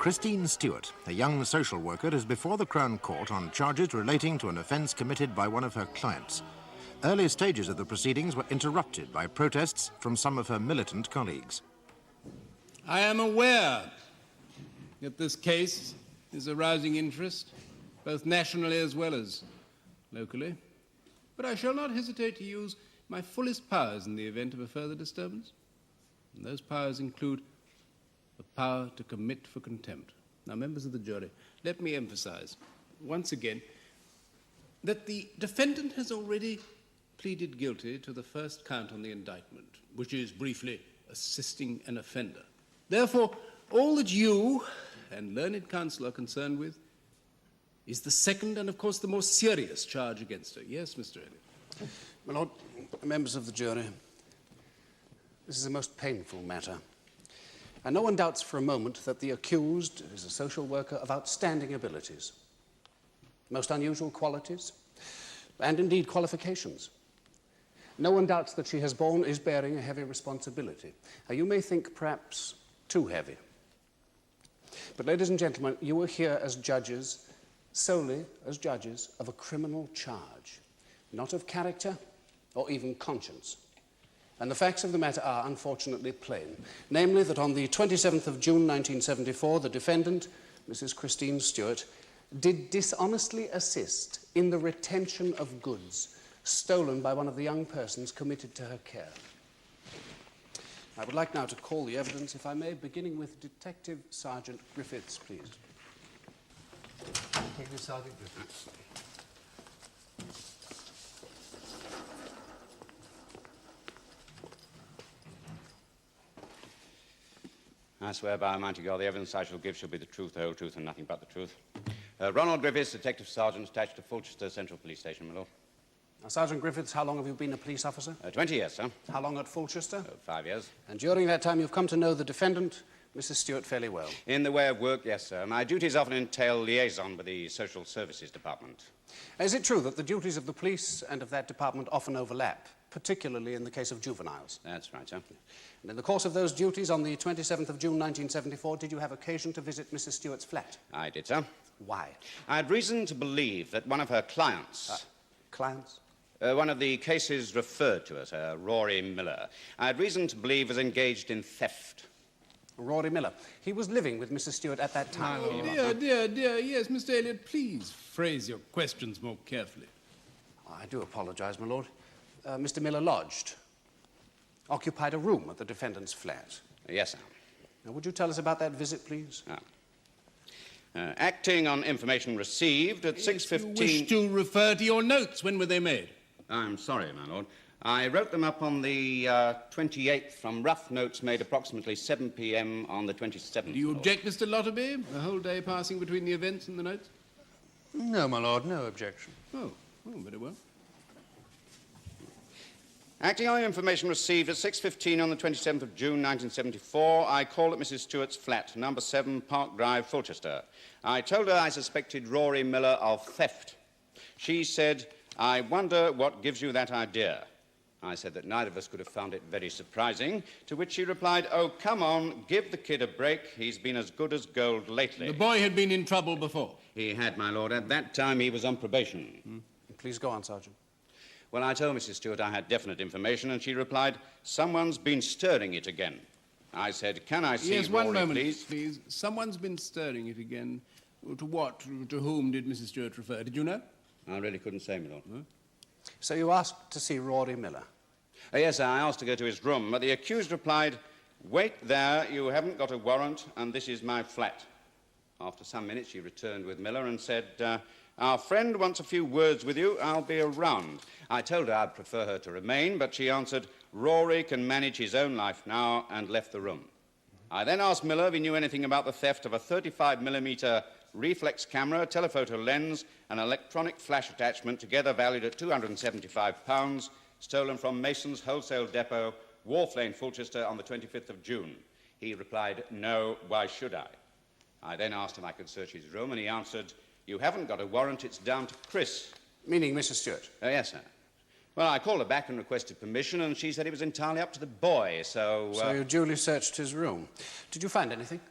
Christine Steuart, a young social worker, is before the Crown Court on charges relating to an offence committed by one of her clients. Early stages of the proceedings were interrupted by protests from some of her militant colleagues. I am aware that this case is arousing interest, both nationally as well as locally, but I shall not hesitate to use my fullest powers in the event of a further disturbance. And those powers include the power to commit for contempt. Now, members of the jury, let me emphasize once again that the defendant has already pleaded guilty to the first count on the indictment, which is briefly assisting an offender. Therefore, all that you and learned counsel are concerned with is the second and, of course, the more serious charge against her. Yes, Mr. Elliot? My Lord, members of the jury, this is a most painful matter. And no one doubts for a moment that the accused is a social worker of outstanding abilities, most unusual qualities, and indeed qualifications. No one doubts that she is bearing a heavy responsibility. Now, you may think perhaps too heavy. But, ladies and gentlemen, you are here as judges, solely as judges of a criminal charge, not of character or even conscience. And the facts of the matter are, unfortunately, plain. Namely, that on the 27th of June 1974, the defendant, Mrs. Christine Steuart, did dishonestly assist in the retention of goods stolen by one of the young persons committed to her care. I would like now to call the evidence, if I may, beginning with Detective Sergeant Griffiths, please. Detective Sergeant Griffiths. I swear by Almighty God, the evidence I shall give shall be the truth, the whole truth, and nothing but the truth. Ronald Griffiths, Detective Sergeant, attached to Fulchester Central Police Station, my lord. Now, Sergeant Griffiths, how long have you been a police officer? 20 years, sir. How long at Fulchester? 5 years. And during that time you've come to know the defendant, Mrs. Steuart, fairly well? In the way of work, yes, sir. My duties often entail liaison with the Social Services Department. Is it true that the duties of the police and of that department often overlap, particularly in the case of juveniles? That's right, sir. And in the course of those duties, on the 27th of June 1974, did you have occasion to visit Mrs. Stewart's flat? I did, sir. Why? I had reason to believe that one of her clients... Clients? One of the cases referred to as Rory Miller. I had reason to believe was engaged in theft. Rory Miller. He was living with Mrs. Steuart at that time. Oh, dear, yes, Mr. Elliot, please phrase your questions more carefully. I do apologize, my lord. Mr. Miller lodged, occupied a room at the defendant's flat. Yes, sir. Now, would you tell us about that visit, please? Acting on information received at 6:15... You wish to refer to your notes. When were they made? I'm sorry, my lord. I wrote them up on the 28th from rough notes made approximately 7 p.m. on the 27th. Do you object, Mr. Lotterby? The whole day passing between the events and the notes? No, my lord, no objection. Oh, very well. Acting on information received at 6:15 on the 27th of June 1974, I called at Mrs. Stewart's flat, number 7 Park Drive, Fulchester. I told her I suspected Rory Miller of theft. She said, "I wonder what gives you that idea." I said that neither of us could have found it very surprising, to which she replied, "Oh, come on, give the kid a break. He's been as good as gold lately." The boy had been in trouble before? He had, my lord. At that time, he was on probation. Please go on, Sergeant. Well, I told Mrs. Steuart I had definite information, and she replied, "Someone's been stirring it again." I said, "Can I see Yes, Rory, one moment, please?" please. Someone's been stirring it again. To what? To whom did Mrs. Steuart refer? Did you know? I really couldn't say, my lord. So you asked to see Rory Miller? Yes, I asked to go to his room, but the accused replied, "Wait there, you haven't got a warrant, and this is my flat." After some minutes, she returned with Miller and said, "Our friend wants a few words with you. I'll be around." I told her I'd prefer her to remain, but she answered, "Rory can manage his own life now," and left the room. I then asked Miller if he knew anything about the theft of a 35mm reflex camera, telephoto lens, and electronic flash attachment, together valued at £275, stolen from Mason's Wholesale Depot, Wharf Lane, Fulchester, on the 25th of June. He replied, "No, why should I?" I then asked him if I could search his room, and he answered, "You haven't got a warrant, it's down to Chris." Meaning Mrs. Steuart? Yes, sir. Well, I called her back and requested permission, and she said it was entirely up to the boy, so... So you duly searched his room. Did you find anything?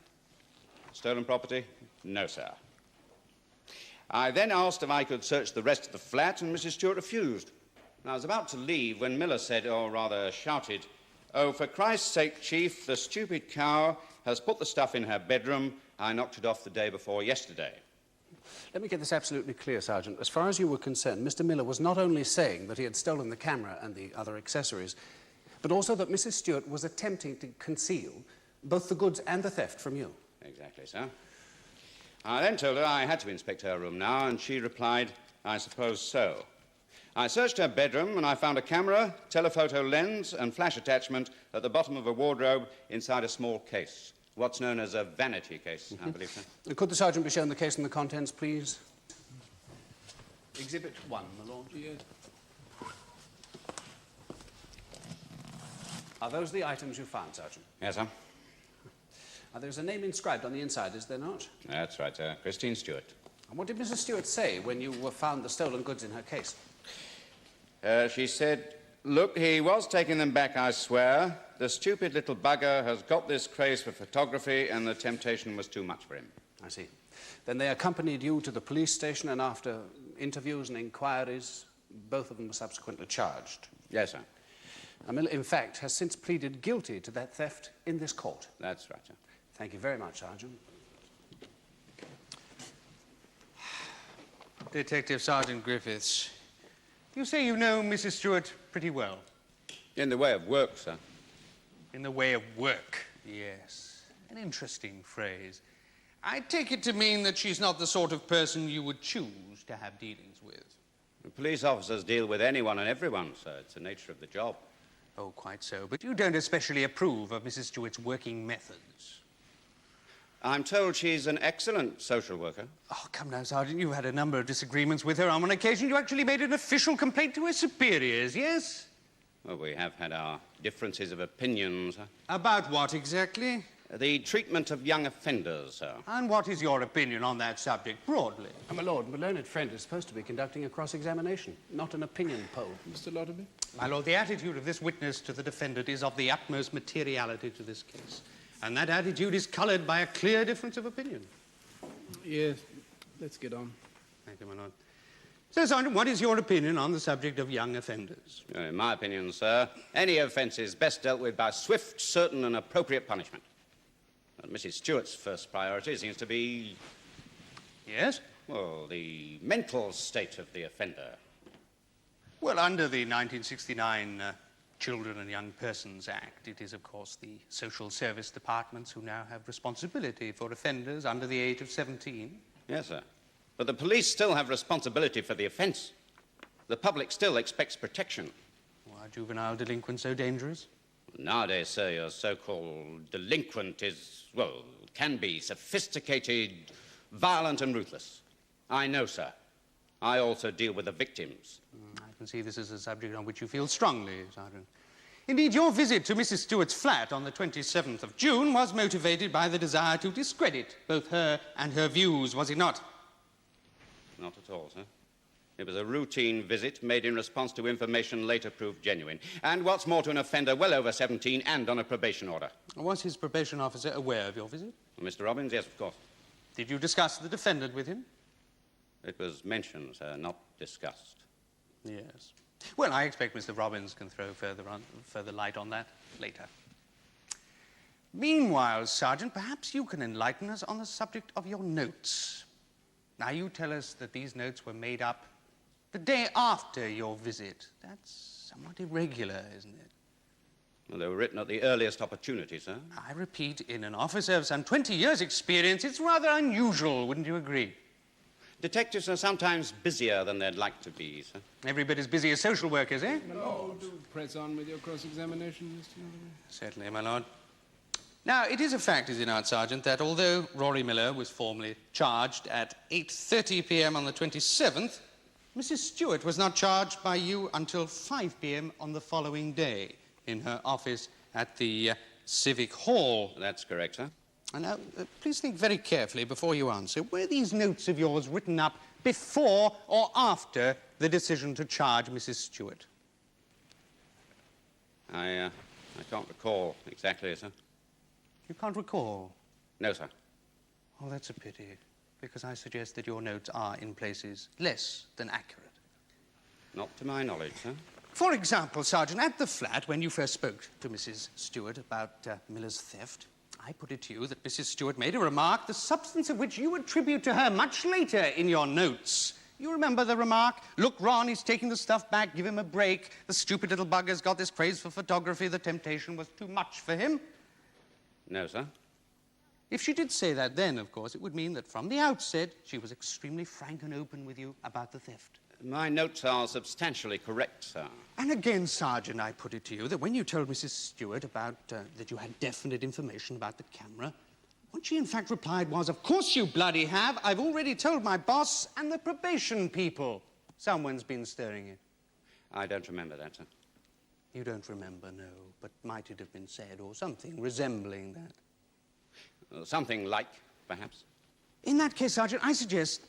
Stolen property? No, sir. I then asked if I could search the rest of the flat, and Mrs. Steuart refused. And I was about to leave when Miller said, or rather shouted, "Oh, for Christ's sake, Chief, the stupid cow has put the stuff in her bedroom. I knocked it off the day before yesterday." Let me get this absolutely clear, Sergeant. As far as you were concerned, Mr. Miller was not only saying that he had stolen the camera and the other accessories, but also that Mrs. Steuart was attempting to conceal both the goods and the theft from you. Exactly, sir. I then told her I had to inspect her room now, and she replied, "I suppose so." I searched her bedroom, and I found a camera, telephoto lens, and flash attachment at the bottom of a wardrobe inside a small case. What's known as a vanity case, I believe, sir. Could the Sergeant be shown the case and the contents, please? Exhibit 1, my lord. Yes. Are those the items you found, Sergeant? Yes, sir. There's a name inscribed on the inside, is there not? That's right, sir. Christine Steuart. And what did Mrs. Steuart say when you found the stolen goods in her case? She said, "Look, he was taking them back, I swear. The stupid little bugger has got this craze for photography, and the temptation was too much for him." I see. Then they accompanied you to the police station, and after interviews and inquiries, both of them were subsequently charged. Yes, sir. Miller, in fact, has since pleaded guilty to that theft in this court. That's right, sir. Thank you very much, Sergeant. Detective Sergeant Griffiths, you say you know Mrs. Steuart pretty well. In the way of work, sir. In the way of work, yes. An interesting phrase. I take it to mean that she's not the sort of person you would choose to have dealings with. The police officers deal with anyone and everyone, sir. It's the nature of the job. Oh, quite so. But you don't especially approve of Mrs. Stewart's working methods. I'm told she's an excellent social worker. Oh, come now, Sergeant. You've had a number of disagreements with her. On one occasion, you actually made an official complaint to her superiors, yes? Well, we have had our differences of opinion, sir. About what exactly? The treatment of young offenders, sir. And what is your opinion on that subject, broadly? My lord, my learned friend is supposed to be conducting a cross-examination, not an opinion poll. Mr. Lotterby? My lord, the attitude of this witness to the defendant is of the utmost materiality to this case. And that attitude is coloured by a clear difference of opinion. Yes. Let's get on. Thank you, my lord. So, Sergeant, what is your opinion on the subject of young offenders? In my opinion, sir, any offence is best dealt with by swift, certain and appropriate punishment. And Mrs. Stewart's first priority seems to be, Yes? well, the mental state of the offender. Well, under the 1969 Children and Young Persons Act, it is, of course, the social service departments who now have responsibility for offenders under the age of 17. Yes, sir. But the police still have responsibility for the offence. The public still expects protection. Why are juvenile delinquents so dangerous? Nowadays, sir, your so-called delinquent is, well, can be sophisticated, violent and ruthless. I know, sir. I also deal with the victims. I can see this is a subject on which you feel strongly, Sergeant. Indeed, your visit to Mrs. Stewart's flat on the 27th of June was motivated by the desire to discredit both her and her views, was it not? Not at all, sir. It was a routine visit made in response to information later proved genuine. And what's more to an offender well over 17 and on a probation order. Was his probation officer aware of your visit? Well, Mr. Robbins, yes, of course. Did you discuss the defendant with him? It was mentioned, sir, not discussed. Yes. Well, I expect Mr. Robbins can throw further light on that later. Meanwhile, Sergeant, perhaps you can enlighten us on the subject of your notes. Now, you tell us that these notes were made up the day after your visit. That's somewhat irregular, isn't it? Well, they were written at the earliest opportunity, sir. I repeat, in an officer of some 20 years' experience, it's rather unusual, wouldn't you agree? Detectives are sometimes busier than they'd like to be, sir. Every bit as busy as social workers, eh? Oh, do press on with your cross-examination, Mr. Lotterby. Certainly, my lord. Now, it is a fact, is it not, Sergeant, that although Rory Miller was formally charged at 8:30 p.m. on the 27th, Mrs. Steuart was not charged by you until 5 p.m. on the following day in her office at the Civic Hall. That's correct, sir. And now, please think very carefully before you answer. Were these notes of yours written up before or after the decision to charge Mrs. Steuart? I can't recall exactly, sir. You can't recall? No, sir. Oh, that's a pity, because I suggest that your notes are in places less than accurate. Not to my knowledge, sir. For example, Sergeant, at the flat, when you first spoke to Mrs. Steuart about Miller's theft, I put it to you that Mrs. Steuart made a remark, the substance of which you attribute to her much later in your notes. You remember the remark? Look, Ron, he's taking the stuff back, give him a break. The stupid little bugger's got this craze for photography. The temptation was too much for him. No, sir. If she did say that then, of course, it would mean that from the outset, she was extremely frank and open with you about the theft. My notes are substantially correct, sir. And again, Sergeant, I put it to you that when you told Mrs. Steuart about that you had definite information about the camera, what she in fact replied was, of course you bloody have. I've already told my boss and the probation people. Someone's been stirring it. I don't remember that, sir. You don't remember, no, but might it have been said or something resembling that? Something like, perhaps. In that case, Sergeant, I suggest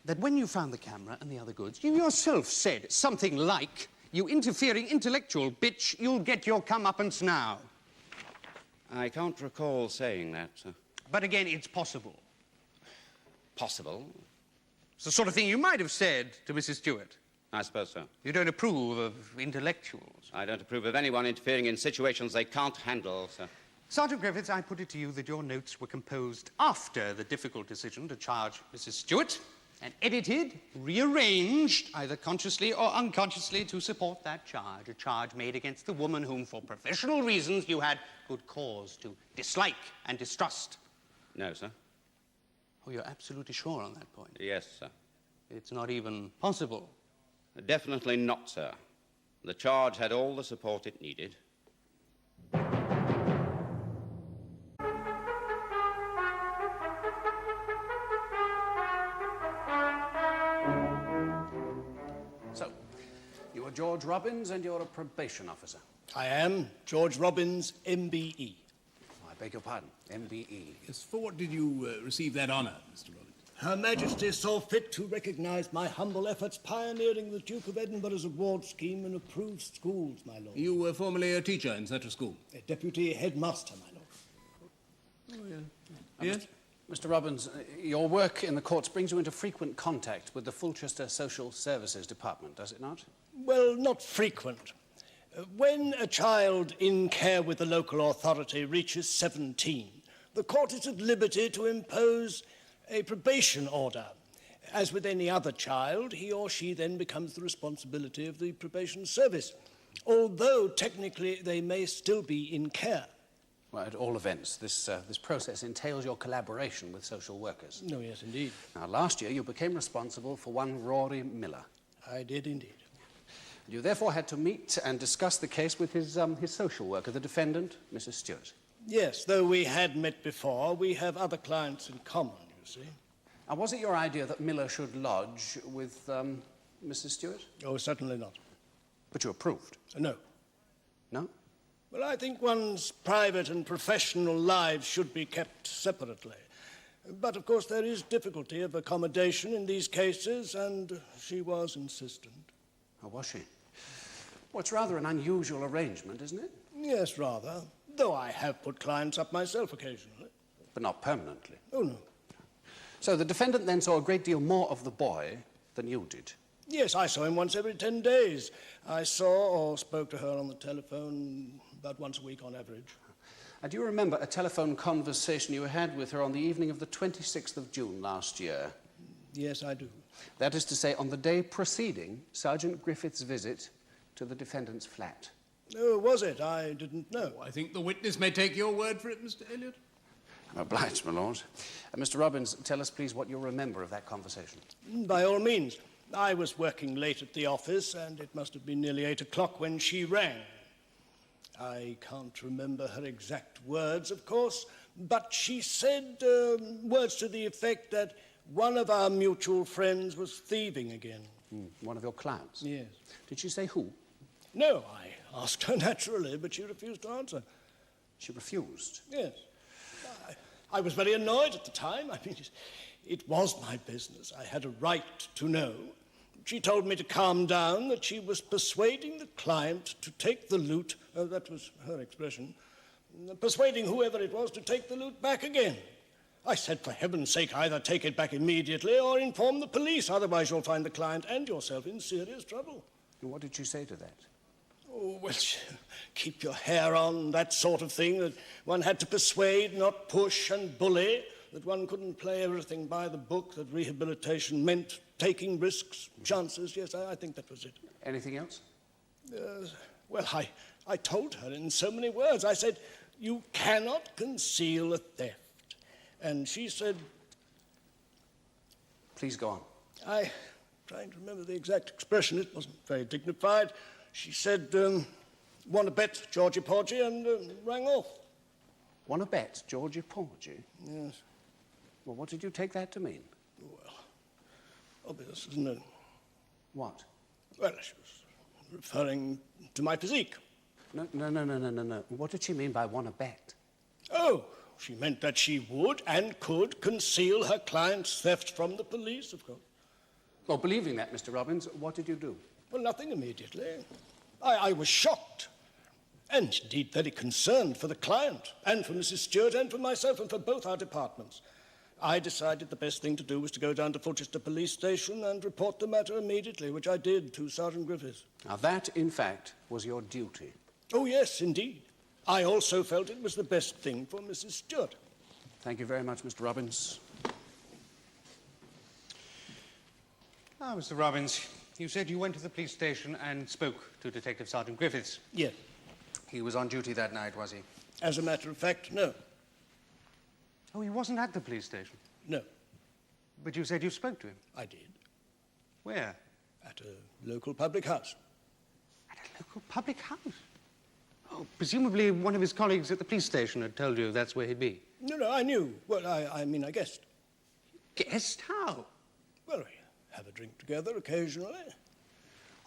that when you found the camera and the other goods, you yourself said something like, you interfering intellectual bitch, you'll get your comeuppance now. I can't recall saying that, sir. But again, it's possible. Possible? It's the sort of thing you might have said to Mrs. Steuart. I suppose so. You don't approve of intellectuals. I don't approve of anyone interfering in situations they can't handle, sir. Sergeant Griffiths, I put it to you that your notes were composed after the difficult decision to charge Mrs. Steuart and edited, rearranged, either consciously or unconsciously, to support that charge, a charge made against the woman whom, for professional reasons, you had good cause to dislike and distrust. No, sir. Oh, you're absolutely sure on that point? Yes, sir. It's not even possible. Definitely not, sir. The charge had all the support it needed. So, you are George Robbins and you're a probation officer. I am George Robbins, MBE. I beg your pardon, MBE. Yes, for what did you receive that honour, Mr. Rollins? Her Majesty saw fit to recognise my humble efforts pioneering the Duke of Edinburgh's award scheme in approved schools, my lord. You were formerly a teacher in such a school? A deputy headmaster, my lord. Oh, yeah. Yes? Mr. Robbins, your work in the courts brings you into frequent contact with the Fulchester Social Services Department, does it not? Well, not frequent. When a child in care with the local authority reaches 17, the court is at liberty to impose a probation order. As with any other child, he or she then becomes the responsibility of the probation service, although technically they may still be in care. Well, at all events, this process entails your collaboration with social workers. No, yes, indeed. Now, last year you became responsible for one Rory Miller. I did indeed. You therefore had to meet and discuss the case with his social worker, the defendant, Mrs. Steuart. Yes, though we had met before, we have other clients in common, you see. And was it your idea that Miller should lodge with Mrs. Steuart? Oh, certainly not. But you approved? No. No? Well, I think one's private and professional lives should be kept separately. But, of course, there is difficulty of accommodation in these cases, and she was insistent. Oh, was she? Well, it's rather an unusual arrangement, isn't it? Yes, rather. Though I have put clients up myself occasionally. But not permanently. Oh, no. So the defendant then saw a great deal more of the boy than you did? Yes, I saw him once every 10 days. I saw or spoke to her on the telephone about once a week on average. And do you remember a telephone conversation you had with her on the evening of the 26th of June last year? Yes, I do. That is to say, on the day preceding Sergeant Griffith's visit to the defendant's flat. Oh, was it? I didn't know. I think the witness may take your word for it, Mr. Elliot. I'm obliged, my lord. Mr. Robbins, tell us, please, what you remember of that conversation. By all means. I was working late at the office, and it must have been nearly 8 o'clock when she rang. I can't remember her exact words, of course, but she said words to the effect that one of our mutual friends was thieving again. One of your clients? Yes. Did she say who? No, I asked her naturally, but she refused to answer. She refused? Yes. I was very annoyed at the time. I mean, it was my business. I had a right to know. She told me to calm down, that she was persuading the client to take the loot, that was her expression, persuading whoever it was to take the loot back again. I said, for heaven's sake, either take it back immediately or inform the police. Otherwise, you'll find the client and yourself in serious trouble. And what did she say to that? Oh, well, keep your hair on, that sort of thing, that one had to persuade, not push and bully, that one couldn't play everything by the book, that rehabilitation meant taking risks, chances. Yes, I think that was it. Anything else? Well, I told her in so many words. I said, you cannot conceal a theft. And she said... Please go on. I'm trying to remember the exact expression. It wasn't very dignified. She said, want to bet, Georgie Porgy, and rang off. Want to bet, Georgie Porgy? Yes. Well, what did you take that to mean? Well, obvious, isn't it? What? Well, she was referring to my physique. No. What did she mean by want to bet? Oh, she meant that she would and could conceal her client's theft from the police, of course. Well, believing that, Mr. Robbins, what did you do? Well, nothing immediately. I was shocked, and indeed very concerned for the client, and for Mrs. Steuart, and for myself, and for both our departments. I decided the best thing to do was to go down to Fulchester Police Station and report the matter immediately, which I did to Sergeant Griffiths. Now, that, in fact, was your duty. Oh, yes, indeed. I also felt it was the best thing for Mrs. Steuart. Thank you very much, Mr. Robbins. Ah, Mr. Robbins, you said you went to the police station and spoke to Detective Sergeant Griffiths. Yes. He was on duty that night, was he? As a matter of fact, no. Oh, he wasn't at the police station? No. But you said you spoke to him? I did. Where? At a local public house. At a local public house? Oh, presumably one of his colleagues at the police station had told you that's where he'd be. No, I knew. Well, I mean, I guessed. Guessed? How? Well, we have a drink together occasionally,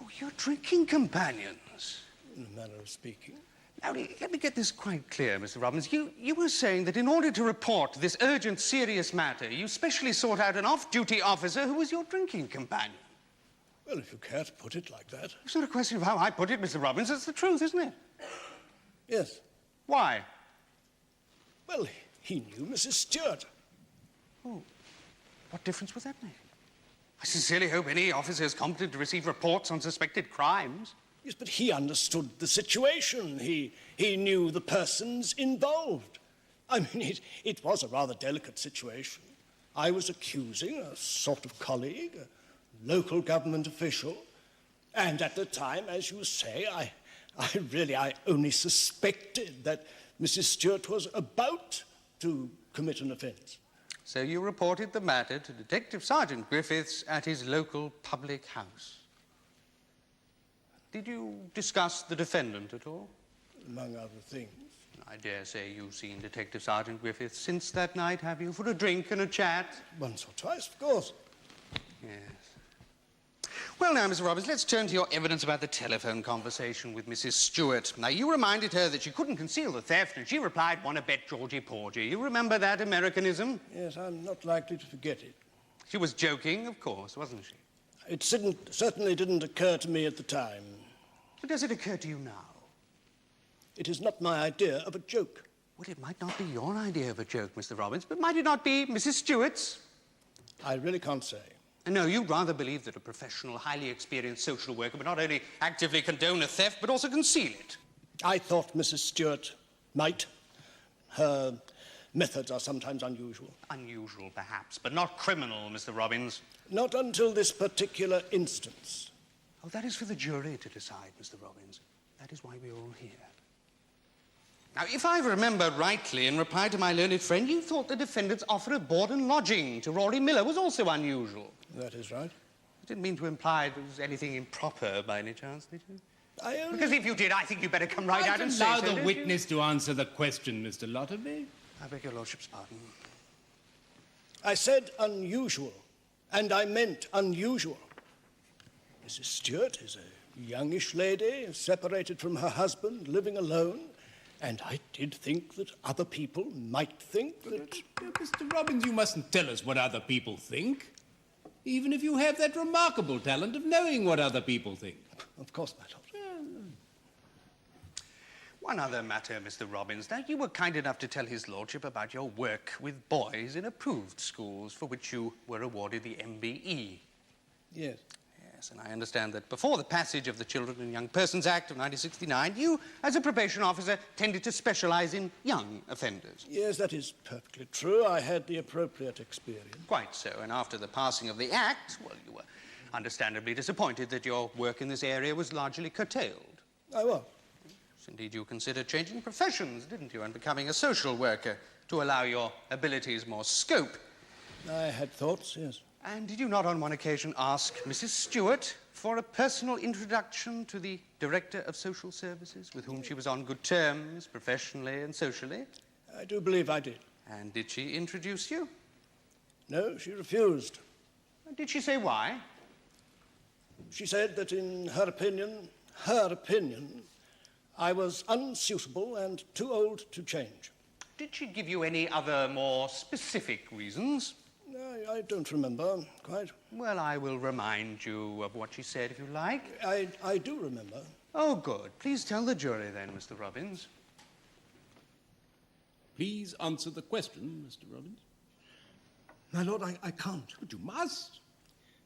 Oh, you're drinking companions. in a manner of speaking. Now, let me get this quite clear, Mr. Robbins. You were saying that in order to report this urgent, serious matter, you specially sought out an off-duty officer who was your drinking companion. Well, if you care to put it like that. It's not a question of how I put it, Mr. Robbins. It's the truth, isn't it? Yes. Why? Well, he knew Mrs. Steuart. Oh, what difference would that make? I sincerely hope any officer is competent to receive reports on suspected crimes. Yes, but he understood the situation. He knew the persons involved. I mean, it was a rather delicate situation. I was accusing a sort of colleague, a local government official, and at the time, as you say, I only suspected that Mrs. Steuart was about to commit an offence. So you reported the matter to Detective Sergeant Griffiths at his local public house. Did you discuss the defendant at all? Among other things. I dare say you've seen Detective Sergeant Griffiths since that night, have you? For a drink and a chat? Once or twice, of course. Yes. Well, now, Mr. Robbins, let's turn to your evidence about the telephone conversation with Mrs. Steuart. Now, you reminded her that she couldn't conceal the theft, and she replied, want to bet Georgie Porgy. You remember that Americanism? Yes, I'm not likely to forget it. She was joking, of course, wasn't she? It certainly didn't occur to me at the time. But does it occur to you now? It is not my idea of a joke. Well, it might not be your idea of a joke, Mr. Robbins, but might it not be Mrs. Stewart's? I really can't say. No, you'd rather believe that a professional, highly experienced social worker would not only actively condone a theft, but also conceal it. I thought Mrs. Steuart might. Her methods are sometimes unusual. Unusual, perhaps, but not criminal, Mr. Robbins. Not until this particular instance. Oh, that is for the jury to decide, Mr. Robbins. That is why we're all here. Now, if I remember rightly, in reply to my learned friend, you thought the defendant's offer of board and lodging to Rory Miller was also unusual. That is right. You didn't mean to imply there was anything improper by any chance, did you? I only... Because if you did, I think you'd better come right out and say so. Allow the witness to answer the question, Mr. Lotterby. I beg your lordship's pardon. I said unusual, and I meant unusual. Mrs. Steuart is a youngish lady, separated from her husband, living alone, and I did think that other people might think that... Mr. Robbins, you mustn't tell us what other people think, even if you have that remarkable talent of knowing what other people think. Of course, my lord. One other matter, Mr. Robbins. Now, you were kind enough to tell his lordship about your work with boys in approved schools, for which you were awarded the MBE. Yes. Yes, and I understand that before the passage of the Children and Young Persons Act of 1969, you, as a probation officer, tended to specialise in young offenders. Yes, that is perfectly true. I had the appropriate experience. Quite so, and after the passing of the Act, well, you were understandably disappointed that your work in this area was largely curtailed. I was. Indeed, you considered changing professions, didn't you, and becoming a social worker to allow your abilities more scope. I had thoughts, yes. And did you not on one occasion ask Mrs. Steuart for a personal introduction to the Director of Social Services, with whom she was on good terms, professionally and socially? I do believe I did. And did she introduce you? No, she refused. Did she say why? She said that in her opinion, I was unsuitable and too old to change. Did she give you any other more specific reasons? I don't remember, quite. Well, I will remind you of what she said, if you like. I do remember. Oh, good. Please tell the jury, then, Mr. Robbins. Please answer the question, Mr. Robbins. My lord, I can't. But you must.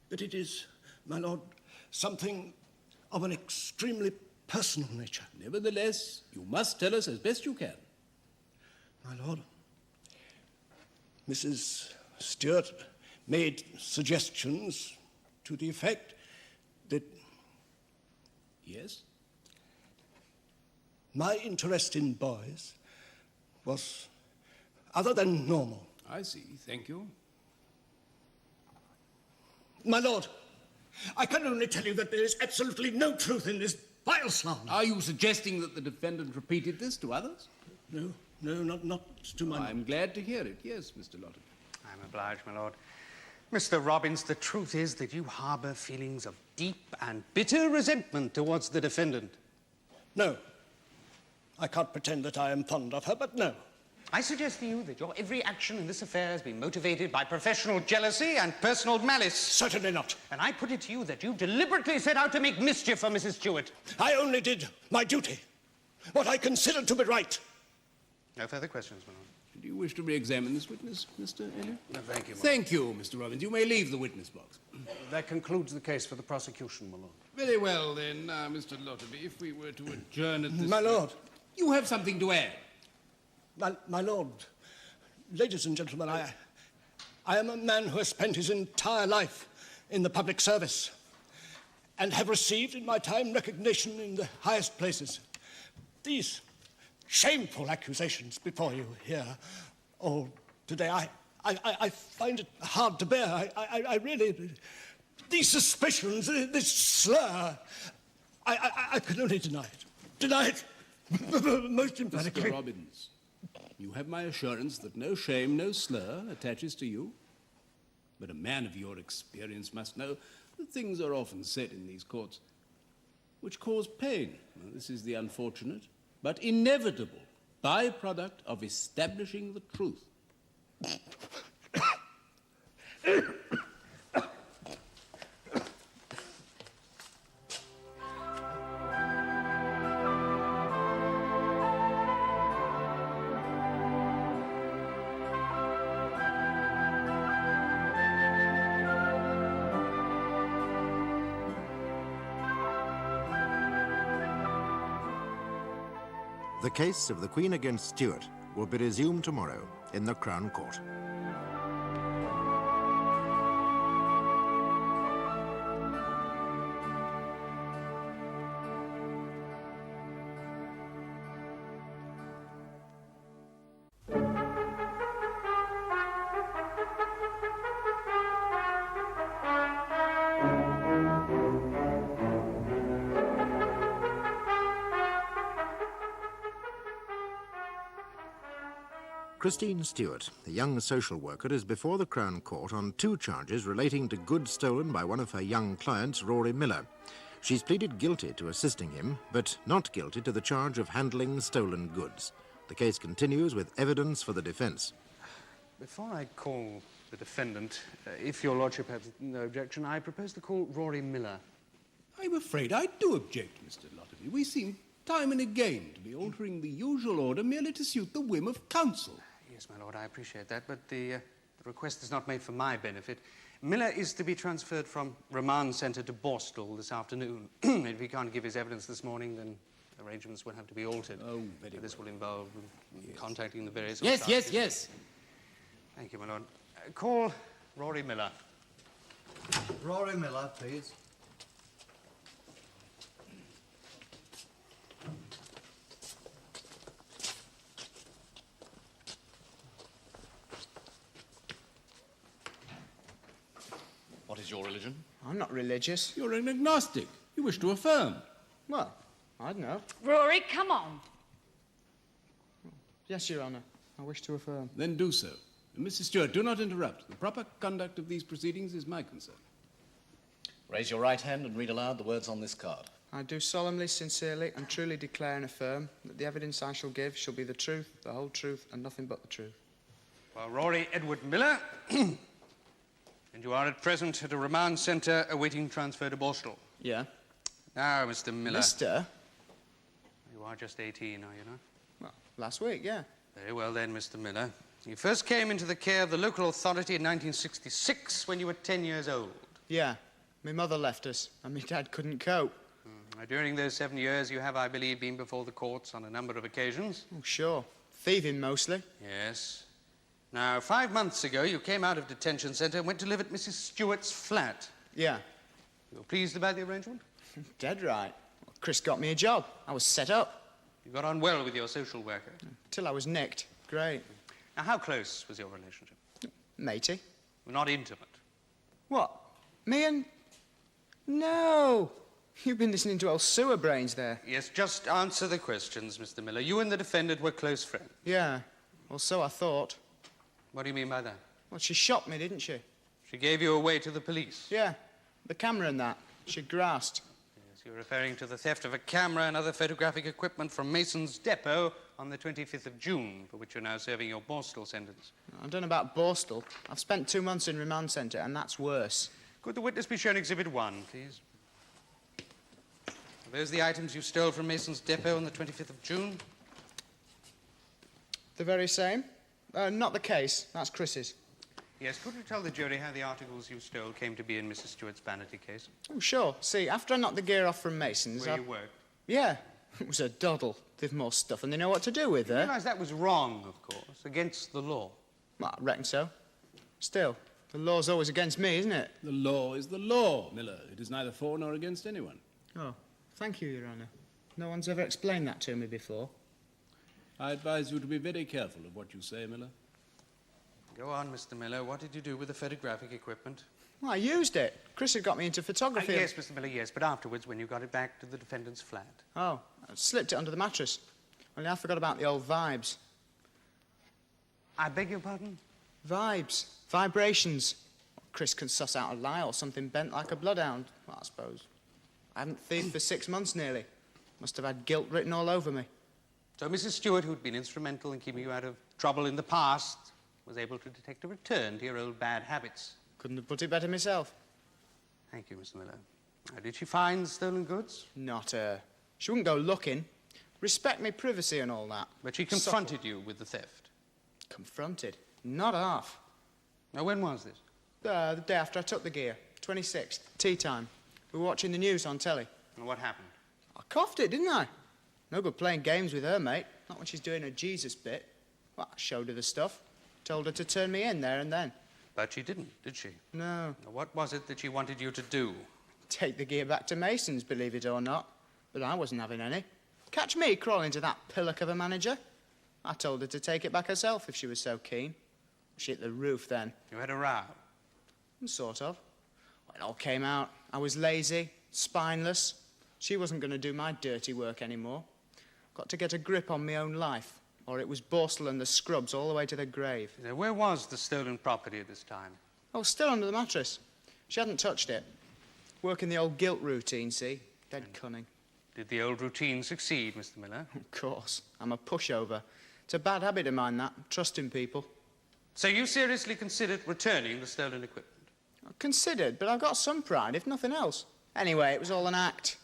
But it is, my lord, something of an extremely personal nature. Nevertheless, you must tell us as best you can. My lord, Mrs. Steuart made suggestions to the effect that... Yes? My interest in boys was other than normal. I see. Thank you. My lord, I can only tell you that there is absolutely no truth in this vile slander. Are you suggesting that the defendant repeated this to others? No, not to my... I'm glad to hear it. Yes, Mr. Lotterby. I'm obliged, my lord. Mr. Robbins, the truth is that you harbour feelings of deep and bitter resentment towards the defendant. No. I can't pretend that I am fond of her, but no. I suggest to you that your every action in this affair has been motivated by professional jealousy and personal malice. Certainly not. And I put it to you that you deliberately set out to make mischief for Mrs. Steuart. I only did my duty, what I considered to be right. No further questions, my lord. Do you wish to re-examine this witness, Mr. Elliot? No, thank you, my lord. Thank you, Mr. Robbins. You may leave the witness box. That concludes the case for the prosecution, my lord. Very well, then, Mr. Lotterby, if we were to adjourn at this... My lord. You have something to add. My lord, ladies and gentlemen, I am a man who has spent his entire life in the public service and have received in my time recognition in the highest places. These shameful accusations before you here all today, I find it hard to bear. I really... These suspicions, this slur, I can only deny it. Deny it most emphatically. Mr. Robbins, you have my assurance that no shame, no slur attaches to you. But a man of your experience must know that things are often said in these courts which cause pain. Well, this is the unfortunate but inevitable byproduct of establishing the truth. The case of the Queen against Steuart will be resumed tomorrow in the Crown Court. Christine Steuart, the young social worker, is before the Crown Court on 2 charges relating to goods stolen by one of her young clients, Rory Miller. She's pleaded guilty to assisting him, but not guilty to the charge of handling stolen goods. The case continues with evidence for the defence. Before I call the defendant, if your lordship has no objection, I propose to call Rory Miller. I'm afraid I do object, Mr. Lotterby. We seem time and again to be altering the usual order merely to suit the whim of counsel. Yes, my lord, I appreciate that, but the request is not made for my benefit. Miller is to be transferred from remand centre to Borstal this afternoon. If he can't give his evidence this morning, then arrangements will have to be altered. Oh, very This well. will involve contacting the various... Yes, authorities. yes. Thank you, my lord. Call Rory Miller. Rory Miller, please. What is your religion? I'm not religious. You're an agnostic. You wish to affirm. Well, I don't know. Rory, come on. Yes, Your Honour. I wish to affirm. Then do so. And Mrs. Steuart, do not interrupt. The proper conduct of these proceedings is my concern. Raise your right hand and read aloud the words on this card. I do solemnly, sincerely, and truly declare and affirm that the evidence I shall give shall be the truth, the whole truth, and nothing but the truth. Well, Rory Edward Miller, and you are at present at a remand centre awaiting transfer to Borstal. Yeah. Now, Mr. Miller. Mister? You are just 18, are you not? Well, last week, yeah. Very well then, Mr. Miller. You first came into the care of the local authority in 1966 when you were 10 years old. Yeah. My mother left us, and my dad couldn't cope. Now, during those 7 years, you have, I believe, been before the courts on a number of occasions. Oh, sure. Thieving, mostly. Yes. Now, 5 months ago, you came out of detention centre and went to live at Mrs. Stewart's flat. Yeah. You were pleased about the arrangement? Dead right. Well, Chris got me a job. I was set up. You got on well with your social worker. Till I was nicked. Great. Now, how close was your relationship? Matey. Not intimate. What? Me and... No! You've been listening to old sewer brains there. Yes, just answer the questions, Mr. Miller. You and the defendant were close friends. Yeah. Well, so I thought. What do you mean by that? Well, she shot me, didn't she? She gave you away to the police. Yeah. The camera and that. She grasped. Yes, you're referring to the theft of a camera and other photographic equipment from Mason's depot on the 25th of June, for which you're now serving your Borstal sentence. I don't know about Borstal. I've spent 2 months in remand centre, and that's worse. Could the witness be shown Exhibit 1, please? Are those the items you stole from Mason's depot on the 25th of June? The very same? Not the case. That's Chris's. Yes, could you tell the jury how the articles you stole came to be in Mrs. Stewart's vanity case? Oh, sure. See, after I knocked the gear off from Mason's... Where you worked? Yeah. It was a doddle. They've more stuff than they know what to do with, You eh? realise that was wrong, of course, against the law. Well, I reckon so. Still, the law's always against me, isn't it? The law is the law, Miller. It is neither for nor against anyone. Oh, thank you, Your Honour. No one's ever explained that to me before. I advise you to be very careful of what you say, Miller. Go on, Mr. Miller. What did you do with the photographic equipment? Well, I used it. Chris had got me into photography. Yes, Mr. Miller, yes, but afterwards, when you got it back to the defendant's flat. Oh, I slipped it under the mattress. Only I forgot about the old vibes. I beg your pardon? Vibes. Vibrations. Chris can suss out a lie or something bent like a bloodhound, well, I suppose. I haven't thieved for 6 months nearly. Must have had guilt written all over me. So Mrs. Stewart, who'd been instrumental in keeping you out of trouble in the past, was able to detect a return to your old bad habits. Couldn't have put it better myself. Thank you, Mr. Miller. Now, did she find stolen goods? Not her. She wouldn't go looking. Respect me privacy and all that. But she confronted you with the theft. Confronted? Not half. Now, when was this? The day after I took the gear. 26th. Tea time. We were watching the news on telly. And what happened? I coughed it, didn't I? No good playing games with her, mate. Not when she's doing her Jesus bit. Well, I showed her the stuff. Told her to turn me in there and then. But she didn't, did she? No. Now, what was it that she wanted you to do? Take the gear back to Mason's, believe it or not. But I wasn't having any. Catch me crawling to that pillock of a manager. I told her to take it back herself if she was so keen. She hit the roof then. You had a row? Sort of. When it all came out, I was lazy, spineless. She wasn't going to do my dirty work anymore. Got to get a grip on my own life, or it was Borstal and the scrubs all the way to the grave. Now, where was the stolen property at this time? Oh, still under the mattress. She hadn't touched it. Working the old guilt routine, see? Dead cunning. Did the old routine succeed, Mr. Miller? Of course. I'm a pushover. It's a bad habit of mine, that, trusting people. So you seriously considered returning the stolen equipment? I considered, but I've got some pride, if nothing else. Anyway, it was all an act.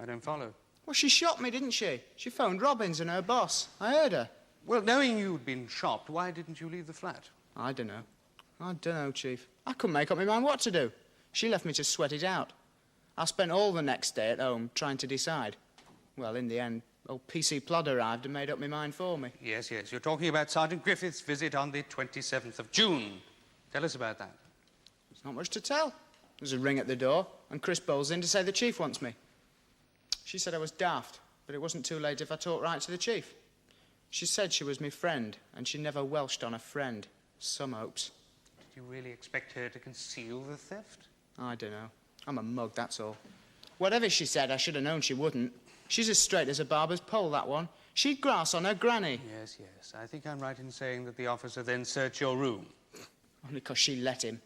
I don't follow. Well, she shot me, didn't she? She phoned Robbins and her boss. I heard her. Well, knowing you'd been shopped, why didn't you leave the flat? I don't know, Chief. I couldn't make up my mind what to do. She left me to sweat it out. I spent all the next day at home trying to decide. Well, in the end, old PC Plod arrived and made up my mind for me. Yes, yes. You're talking about Sergeant Griffith's visit on the 27th of June. Tell us about that. There's not much to tell. There's a ring at the door, and Chris bowls in to say the Chief wants me. She said I was daft, but it wasn't too late if I talked right to the Chief. She said she was my friend, and she never welched on a friend. Some hopes. Did you really expect her to conceal the theft? I don't know. I'm a mug, that's all. Whatever she said, I should have known she wouldn't. She's as straight as a barber's pole, that one. She'd grass on her granny. Yes, yes. I think I'm right in saying that the officer then searched your room. Only 'cause she let him.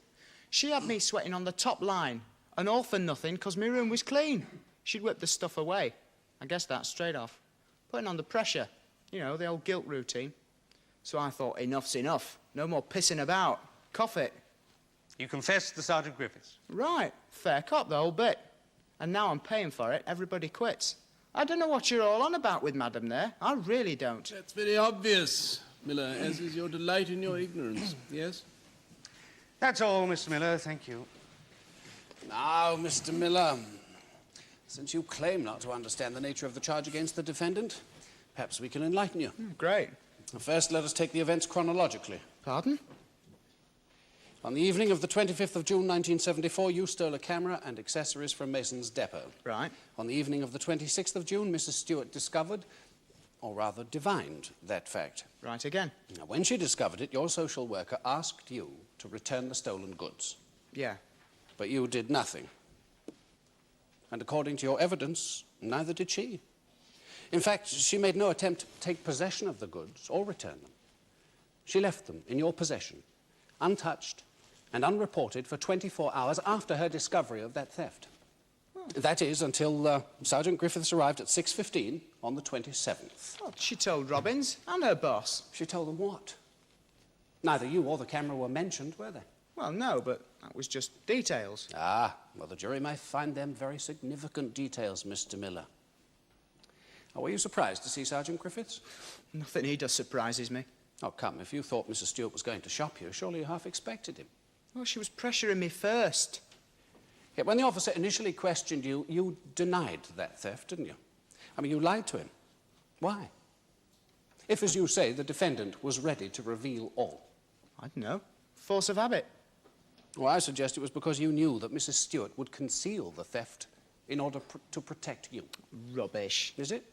She had me sweating on the top line, and all for nothing 'cause my room was clean. She'd whipped the stuff away. I guess that's straight off. Putting on the pressure. You know, the old guilt routine. So I thought, enough's enough. No more pissing about. Cough it. You confessed to Sergeant Griffiths. Right. Fair cop, the whole bit. And now I'm paying for it, everybody quits. I don't know what you're all on about with Madam there. I really don't. That's very obvious, Miller, as is your delight in your ignorance. Yes? That's all, Mr. Miller. Thank you. Now, Mr. Miller, since you claim not to understand the nature of the charge against the defendant, perhaps we can enlighten you. Great. First, let us take the events chronologically. Pardon? On the evening of the 25th of June 1974, you stole a camera and accessories from Mason's depot. Right. On the evening of the 26th of June, Mrs. Steuart discovered, or rather divined, that fact. Right again. Now, when she discovered it, your social worker asked you to return the stolen goods. Yeah. But you did nothing. And according to your evidence, neither did she. In fact, she made no attempt to take possession of the goods or return them. She left them in your possession, untouched and unreported for 24 hours after her discovery of that theft. Oh. That is, until Sergeant Griffiths arrived at 6:15 on the 27th. Well, she told Robbins and her boss. She told them what? Neither you or the camera were mentioned, were they? Well, no, but that was just details. Ah, well, the jury may find them very significant details, Mr. Miller. Oh, were you surprised to see Sergeant Griffiths? Nothing he does surprises me. Oh, come, if you thought Mrs. Steuart was going to shop you, surely you half expected him. Well, she was pressuring me first. Yet when the officer initially questioned you, you denied that theft, didn't you? I mean, you lied to him. Why? If, as you say, the defendant was ready to reveal all. I don't know. Force of habit. Well, I suggest it was because you knew that Mrs. Steuart would conceal the theft in order to protect you. Rubbish. Is it?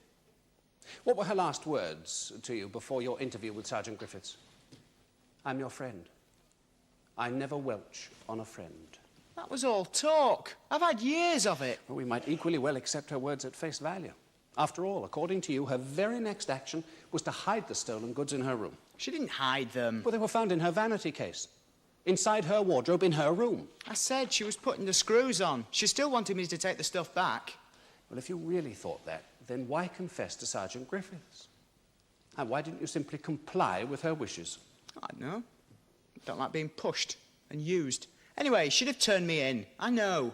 What were her last words to you before your interview with Sergeant Griffiths? I'm your friend. I never welch on a friend. That was all talk. I've had years of it. Well, we might equally well accept her words at face value. After all, according to you, her very next action was to hide the stolen goods in her room. She didn't hide them. Well, they were found in her vanity case, inside her wardrobe in her room. I said she was putting the screws on. She still wanted me to take the stuff back. Well, if you really thought that, then why confess to Sergeant Griffiths? And why didn't you simply comply with her wishes? I don't know. Don't like being pushed and used. Anyway, she'd have turned me in. I know.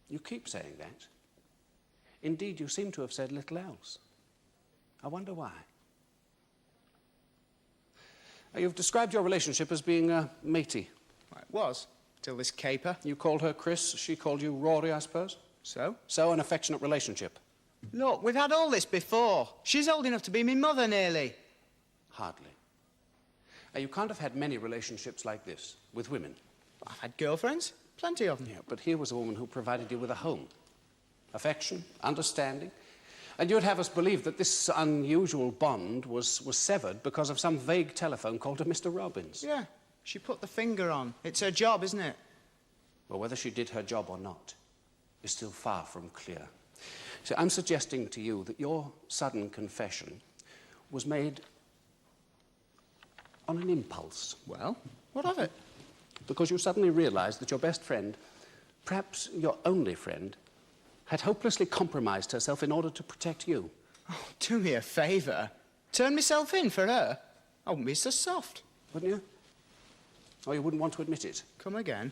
You keep saying that. Indeed, you seem to have said little else. I wonder why. You've described your relationship as being matey. Well, it was, till this caper. You called her Chris, she called you Rory, I suppose? So? So, an affectionate relationship. Look, we've had all this before. She's old enough to be me mother, nearly. Hardly. You can't have had many relationships like this with women. I've had girlfriends. Plenty of them. Yeah, but here was a woman who provided you with a home. Affection, understanding. And you'd have us believe that this unusual bond was severed because of some vague telephone call to Mr. Robbins. Yeah, she put the finger on. It's her job, isn't it? Well, whether she did her job or not is still far from clear. So I'm suggesting to you that your sudden confession was made on an impulse. Well, what of it? Because you suddenly realised that your best friend, perhaps your only friend, had hopelessly compromised herself in order to protect you. Oh, do me a favour. Turn myself in for her? I wouldn't be so soft. Wouldn't you? Or you wouldn't want to admit it? Come again.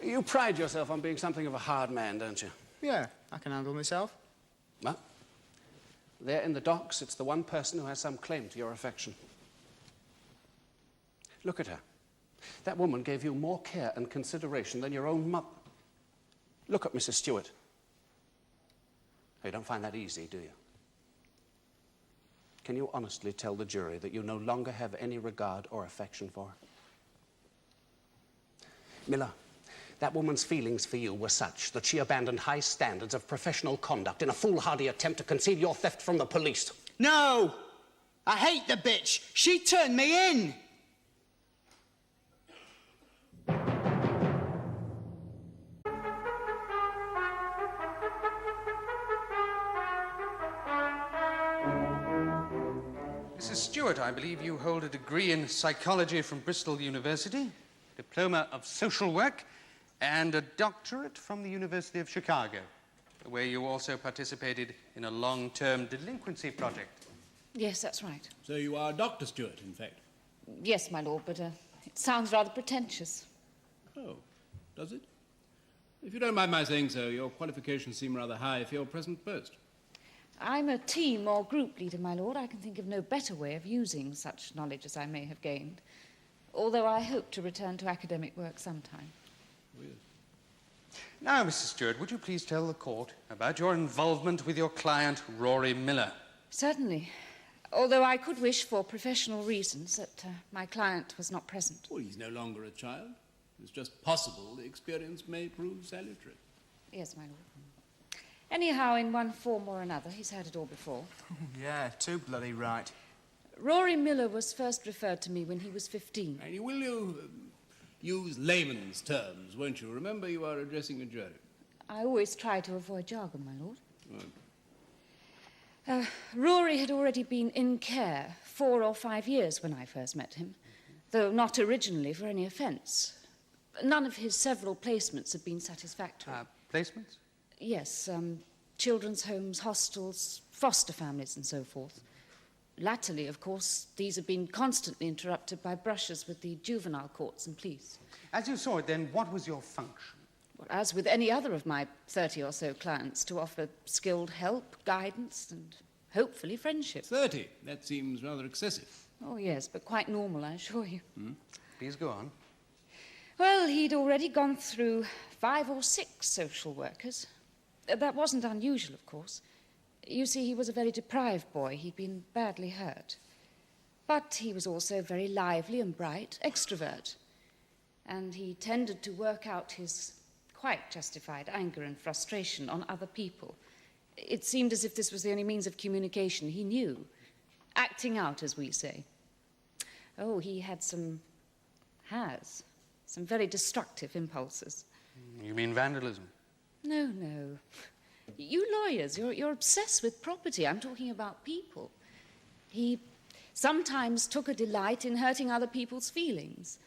You pride yourself on being something of a hard man, don't you? Yeah, I can handle myself. Well, there in the docks, it's the one person who has some claim to your affection. Look at her. That woman gave you more care and consideration than your own mother. Look at Mrs. Steuart. You don't find that easy, do you? Can you honestly tell the jury that you no longer have any regard or affection for her? Miller, that woman's feelings for you were such that she abandoned high standards of professional conduct in a foolhardy attempt to conceal your theft from the police. No! I hate the bitch. She turned me in. Mrs. Steuart, I believe you hold a degree in psychology from Bristol University, diploma of social work, and a doctorate from the University of Chicago, where you also participated in a long-term delinquency project. Yes, that's right. So you are Dr. Steuart, in fact? Yes, my lord, but it sounds rather pretentious. Oh, does it? If you don't mind my saying so, your qualifications seem rather high for your present post. I'm a team or group leader, my lord. I can think of no better way of using such knowledge as I may have gained, although I hope to return to academic work sometime. Weird. Now, Mrs. Steuart, would you please tell the court about your involvement with your client, Rory Miller? Certainly, although I could wish for professional reasons that my client was not present. Well, he's no longer a child. It's just possible the experience may prove salutary. Yes, my lord. Anyhow, in one form or another, he's had it all before. Yeah, too bloody right. Rory Miller was first referred to me when he was 15. And will you use layman's terms, won't you? Remember, you are addressing a jury. I always try to avoid jargon, my lord. Rory had already been in care 4 or 5 years when I first met him, though not originally for any offence. None of his several placements had been satisfactory. Placements? Yes, children's homes, hostels, foster families and so forth. Latterly, of course, these have been constantly interrupted by brushes with the juvenile courts and police. As you saw it then, what was your function? Well, as with any other of my 30 or so clients, to offer skilled help, guidance and hopefully friendship. 30? That seems rather excessive. Oh, yes, but quite normal, I assure you. Please go on. Well, he'd already gone through 5 or 6 social workers. That wasn't unusual, of course. You see, he was a very deprived boy. He'd been badly hurt. But he was also very lively and bright, extrovert. And he tended to work out his quite justified anger and frustration on other people. It seemed as if this was the only means of communication he knew. Acting out, as we say. Oh, he had some very destructive impulses. You mean vandalism? No, no. You lawyers, you're obsessed with property. I'm talking about people. He sometimes took a delight in hurting other people's feelings,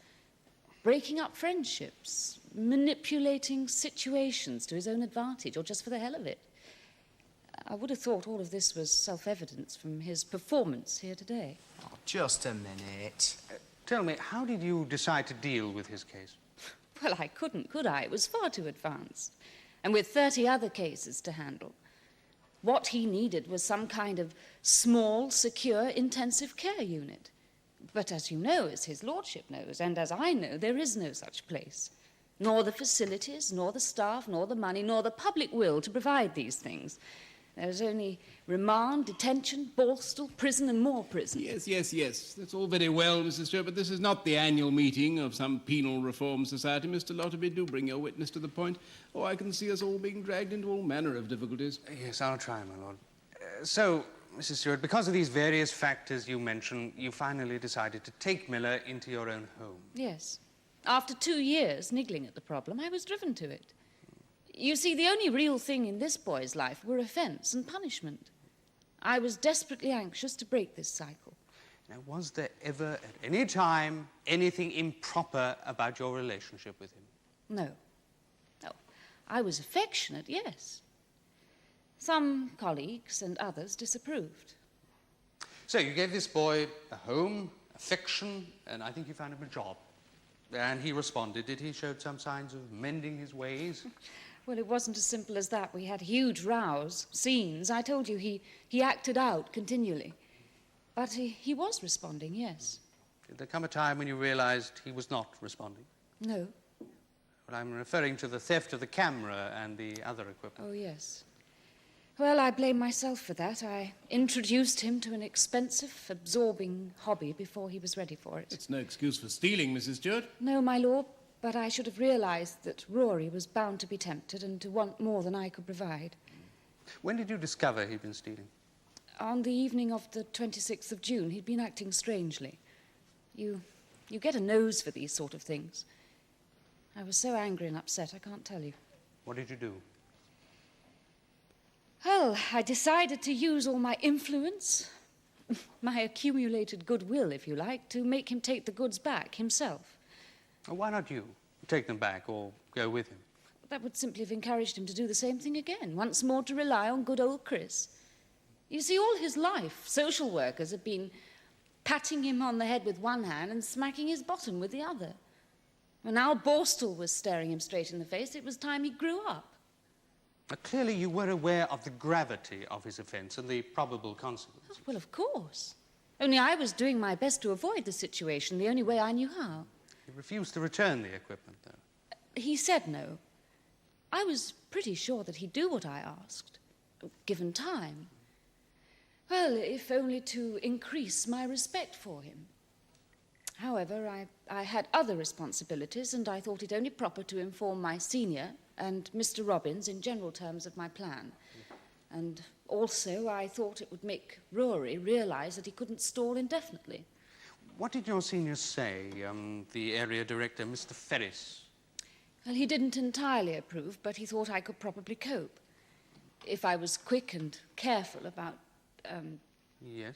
breaking up friendships, manipulating situations to his own advantage, or just for the hell of it. I would have thought all of this was self-evident from his performance here today. Oh, just a minute. Tell me, how did you decide to deal with his case? Well, I couldn't, could I? It was far too advanced. And with 30 other cases to handle. What he needed was some kind of small, secure, intensive care unit. But as you know, as his lordship knows, and as I know, there is no such place. Nor the facilities, nor the staff, nor the money, nor the public will to provide these things. There's only remand, detention, borstal, prison, and more prison. Yes. That's all very well, Mrs. Steuart, but this is not the annual meeting of some penal reform society. Mr. Lotterby, do bring your witness to the point. Oh, I can see us all being dragged into all manner of difficulties. Yes, I'll try, my lord. So, Mrs. Steuart, because of these various factors you mentioned, you finally decided to take Miller into your own home. Yes. After 2 years niggling at the problem, I was driven to it. You see, the only real thing in this boy's life were offence and punishment. I was desperately anxious to break this cycle. Now, was there ever, at any time, anything improper about your relationship with him? No. No. I was affectionate, yes. Some colleagues and others disapproved. So you gave this boy a home, affection, and I think you found him a job. And he responded. Did he show some signs of mending his ways? Well, it wasn't as simple as that. We had huge rows, scenes. I told you he acted out continually. But he was responding, yes. Did there come a time when you realized he was not responding? No. Well, I'm referring to the theft of the camera and the other equipment. Oh, yes. Well, I blame myself for that. I introduced him to an expensive, absorbing hobby before he was ready for it. It's no excuse for stealing, Mrs. Steuart. No, my lord, but I should have realized that Rory was bound to be tempted and to want more than I could provide. When did you discover he'd been stealing? On the evening of the 26th of June, he'd been acting strangely. You get a nose for these sort of things. I was so angry and upset, I can't tell you. What did you do? Well, I decided to use all my influence, my accumulated goodwill, if you like, to make him take the goods back himself. Well, why not you? Take them back or go with him. That would simply have encouraged him to do the same thing again, once more to rely on good old Chris. You see, all his life, social workers have been patting him on the head with one hand and smacking his bottom with the other. When now Borstal was staring him straight in the face, it was time he grew up. Now, clearly you were aware of the gravity of his offence and the probable consequences. Well, of course. Only I was doing my best to avoid the situation the only way I knew how. He refused to return the equipment, though. He said no. I was pretty sure that he'd do what I asked, given time. Well, if only to increase my respect for him. However, I had other responsibilities, and I thought it only proper to inform my senior and Mr. Robbins in general terms of my plan. And also, I thought it would make Rory realise that he couldn't stall indefinitely. What did your senior say, the area director, Mr. Ferris? Well, he didn't entirely approve, but he thought I could probably cope. If I was quick and careful about, Yes?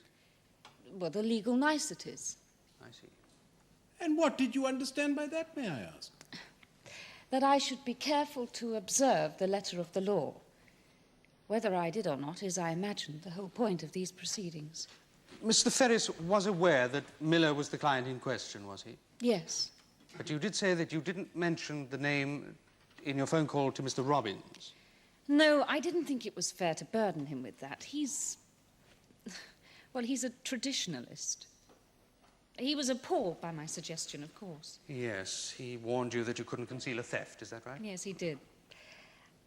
well, the legal niceties. I see. And what did you understand by that, may I ask? That I should be careful to observe the letter of the law. Whether I did or not is, I imagine, the whole point of these proceedings. Mr. Ferris was aware that Miller was the client in question, was he? Yes. But you did say that you didn't mention the name in your phone call to Mr. Robbins. No, I didn't think it was fair to burden him with that. He's a traditionalist. He was appalled by my suggestion, of course. Yes, he warned you that you couldn't conceal a theft, is that right? Yes, he did.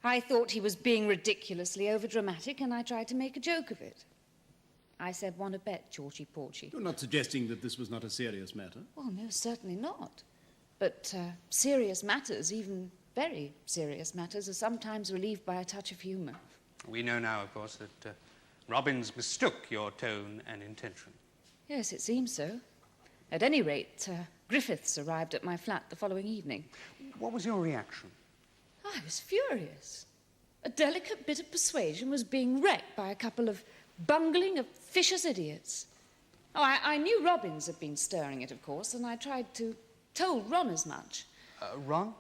I thought he was being ridiculously overdramatic, and I tried to make a joke of it. I said, "Want to bet, Georgie Porgy?" You're not suggesting that this was not a serious matter? Well, no, certainly not. But serious matters, even very serious matters, are sometimes relieved by a touch of humour. We know now, of course, that Robbins mistook your tone and intention. Yes, it seems so. At any rate, Griffiths arrived at my flat the following evening. What was your reaction? I was furious. A delicate bit of persuasion was being wrecked by a couple of bungling, officious idiots. Oh, I knew Robbins had been stirring it, of course, and I told Ron as much. Ron?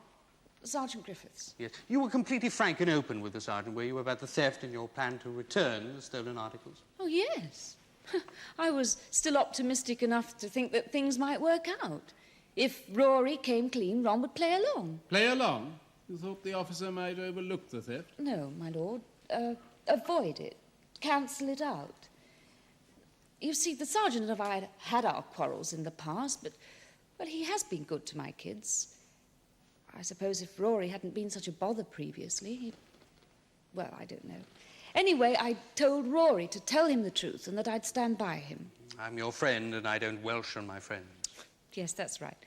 Sergeant Griffiths. Yes. You were completely frank and open with the sergeant, were you, about the theft and your plan to return the stolen articles? Oh, yes. I was still optimistic enough to think that things might work out. If Rory came clean, Ron would play along. Play along? You thought the officer might overlook the theft? No, my lord. Avoid it. Cancel it out. You see, the sergeant and I had had our quarrels in the past, but, well, he has been good to my kids. I suppose if Rory hadn't been such a bother previously, well, I don't know. Anyway, I told Rory to tell him the truth and that I'd stand by him. I'm your friend, and I don't welsh on my friends. Yes, that's right.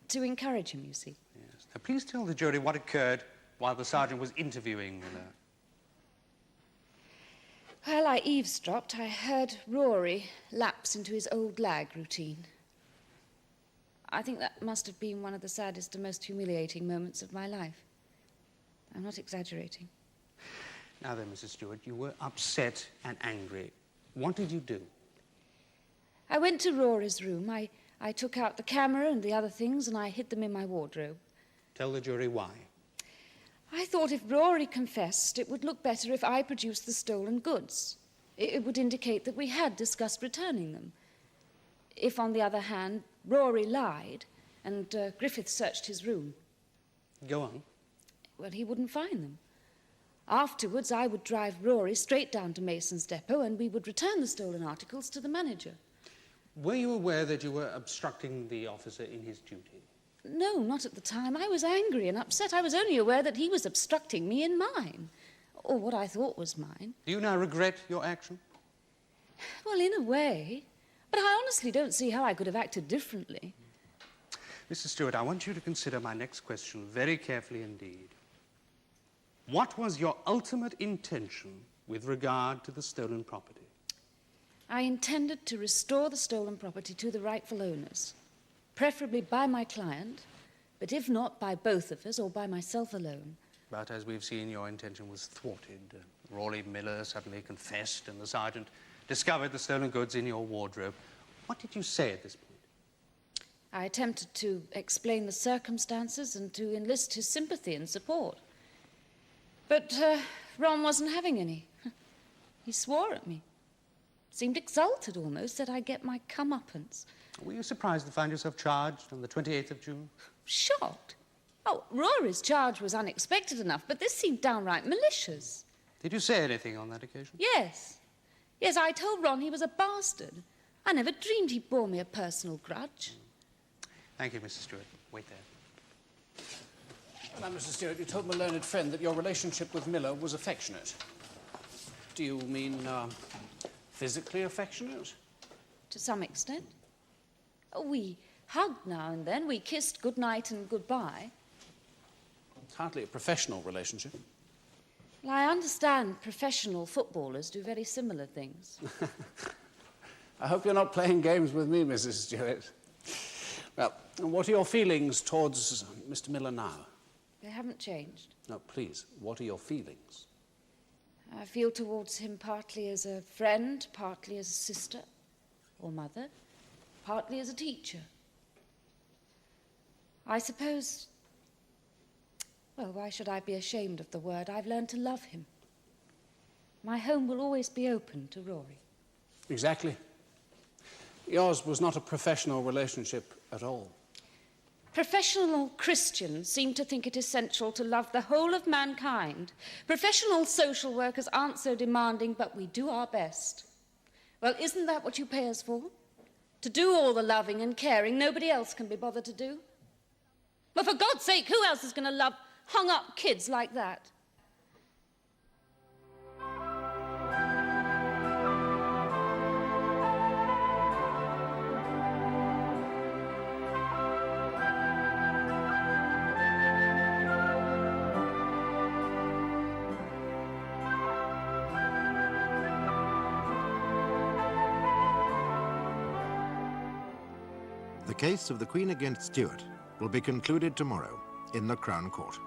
To encourage him, you see. Yes. Now, please tell the jury what occurred while the sergeant was interviewing Miller. While I eavesdropped, I heard Rory lapse into his old lag routine. I think that must have been one of the saddest and most humiliating moments of my life. I'm not exaggerating. Now then, Mrs. Steuart, you were upset and angry. What did you do? I went to Rory's room. I took out the camera and the other things, and I hid them in my wardrobe. Tell the jury why. I thought if Rory confessed, it would look better if I produced the stolen goods. It would indicate that we had discussed returning them. If, on the other hand, Rory lied and Griffith searched his room, Go on. well, he wouldn't find them. Afterwards, I would drive Rory straight down to Mason's depot and we would return the stolen articles to the manager. Were you aware that you were obstructing the officer in his duty? No, not at the time. I was angry and upset. I was only aware that he was obstructing me in mine, or what I thought was mine. Do you now regret your action? Well, in a way. But I honestly don't see how I could have acted differently. Mr. Steuart, I want you to consider my next question very carefully indeed. What was your ultimate intention with regard to the stolen property? I intended to restore the stolen property to the rightful owners, preferably by my client, but if not, by both of us or by myself alone. But as we've seen, your intention was thwarted. Rory Miller suddenly confessed and the sergeant discovered the stolen goods in your wardrobe. What did you say at this point? I attempted to explain the circumstances and to enlist his sympathy and support. But Ron wasn't having any. He swore at me. Seemed exalted almost, said I'd get my comeuppance. Were you surprised to find yourself charged on the 28th of June? Shocked. Oh, Rory's charge was unexpected enough, but this seemed downright malicious. Did you say anything on that occasion? Yes. Yes, I told Ron he was a bastard. I never dreamed he bore me a personal grudge. Thank you, Mrs. Steuart. Wait there. Now, Mrs. Steuart, you told my learned friend that your relationship with Miller was affectionate. Do you mean physically affectionate? To some extent. Oh, we hugged now and then. We kissed goodnight and goodbye. It's hardly a professional relationship. Well, I understand professional footballers do very similar things. I hope you're not playing games with me, Mrs. Steuart. Well, what are your feelings towards Mr. Miller now? They haven't changed. No, please, what are your feelings? I feel towards him partly as a friend, partly as a sister or mother, partly as a teacher. I suppose, well, why should I be ashamed of the word? I've learned to love him. My home will always be open to Rory. Exactly. Yours was not a professional relationship at all. Professional Christians seem to think it essential to love the whole of mankind. Professional social workers aren't so demanding, but we do our best. Well, isn't that what you pay us for? To do all the loving and caring nobody else can be bothered to do? Well, for God's sake, who else is going to love hung-up kids like that? The case of the Queen against Steuart will be concluded tomorrow in the Crown Court.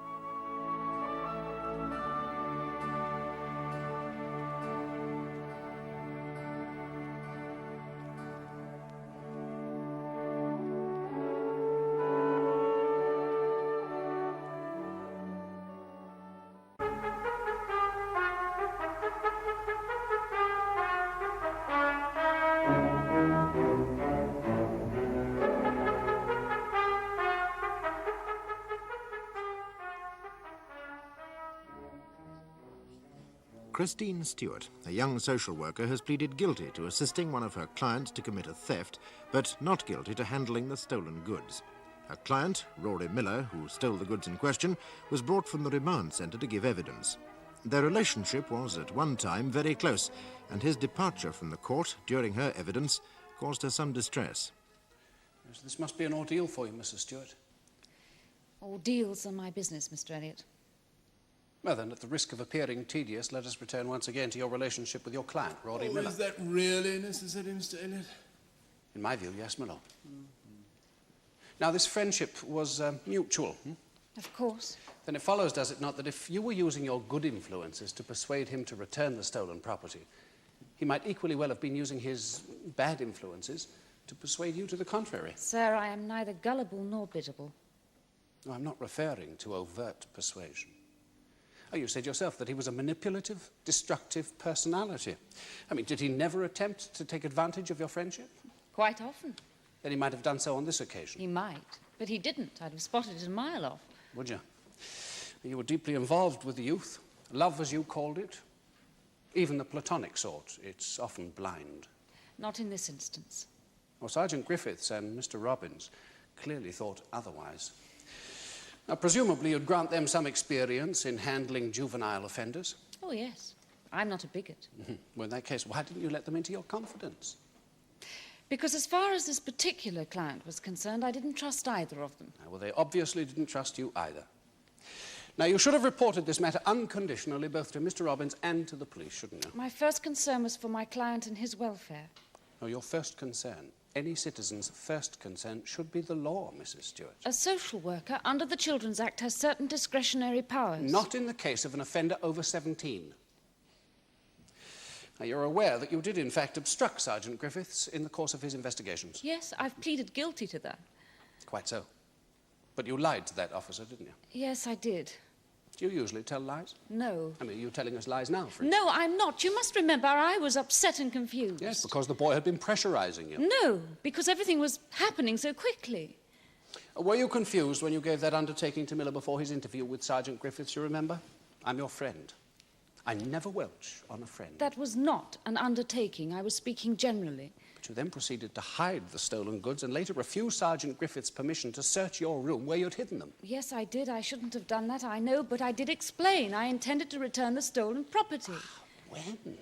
Christine Steuart, a young social worker, has pleaded guilty to assisting one of her clients to commit a theft, but not guilty to handling the stolen goods. Her client, Rory Miller, who stole the goods in question, was brought from the remand centre to give evidence. Their relationship was at one time very close, and his departure from the court during her evidence caused her some distress. Yes, this must be an ordeal for you, Mrs. Steuart. Ordeals are my business, Mr. Elliot. Well, then, at the risk of appearing tedious, let us return once again to your relationship with your client, Rory Miller. Is that really necessary, Mr. Elliot? In my view, yes, my lord. Now, this friendship was mutual. Of course. Then it follows, does it not, that if you were using your good influences to persuade him to return the stolen property, he might equally well have been using his bad influences to persuade you to the contrary. Sir, I am neither gullible nor biddable. No, I'm not referring to overt persuasion. Oh, you said yourself that he was a manipulative, destructive personality. I mean, did he never attempt to take advantage of your friendship? Quite often. Then he might have done so on this occasion. He might, but he didn't. I'd have spotted it a mile off. Would you? You were deeply involved with the youth. Love, as you called it. Even the platonic sort. It's often blind. Not in this instance. Well, Sergeant Griffiths and Mr. Robbins clearly thought otherwise. Now, presumably you'd grant them some experience in handling juvenile offenders. Oh, yes. I'm not a bigot. Well, in that case, why didn't you let them into your confidence? Because as far as this particular client was concerned, I didn't trust either of them. Well, they obviously didn't trust you either. Now, you should have reported this matter unconditionally both to Mr. Robbins and to the police, shouldn't you? My first concern was for my client and his welfare. No, your first concern, any citizen's first concern, should be the law, Mrs. Steuart. A social worker under the Children's Act has certain discretionary powers. Not in the case of an offender over 17. Now, you're aware that you did, in fact, obstruct Sergeant Griffiths in the course of his investigations. Yes, I've pleaded guilty to that. Quite so. But you lied to that officer, didn't you? Yes, I did. Do you usually tell lies? No. I mean, are you telling us lies now, for No, I'm not. You must remember I was upset and confused. Yes, because the boy had been pressurizing you. No, because everything was happening so quickly. Were you confused when you gave that undertaking to Miller before his interview with Sergeant Griffiths, you remember? I'm your friend. I never welch on a friend. That was not an undertaking. I was speaking generally. But you then proceeded to hide the stolen goods and later refused Sergeant Griffiths' permission to search your room where you'd hidden them. Yes, I did. I shouldn't have done that, I know, but I did explain. I intended to return the stolen property. When?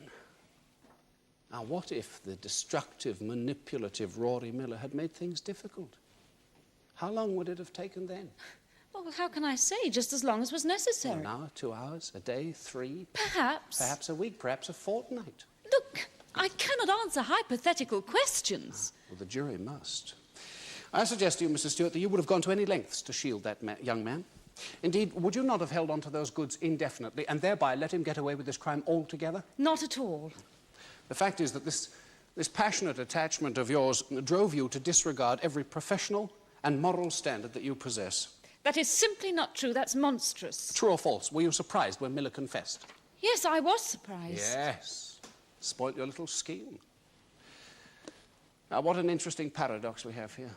Now, what if the destructive, manipulative Rory Miller had made things difficult? How long would it have taken then? Well, how can I say? Just as long as was necessary. 1 hour, 2 hours, a day, 3? Perhaps. Perhaps a week, perhaps a fortnight. Look, I cannot answer hypothetical questions. Well, the jury must. I suggest to you, Mrs. Steuart, that you would have gone to any lengths to shield that young man. Indeed, would you not have held on to those goods indefinitely and thereby let him get away with this crime altogether? Not at all. The fact is that this passionate attachment of yours drove you to disregard every professional and moral standard that you possess. That is simply not true. That's monstrous. True or false? Were you surprised when Miller confessed? Yes, I was surprised. Yes. Spoilt your little scheme. Now, what an interesting paradox we have here.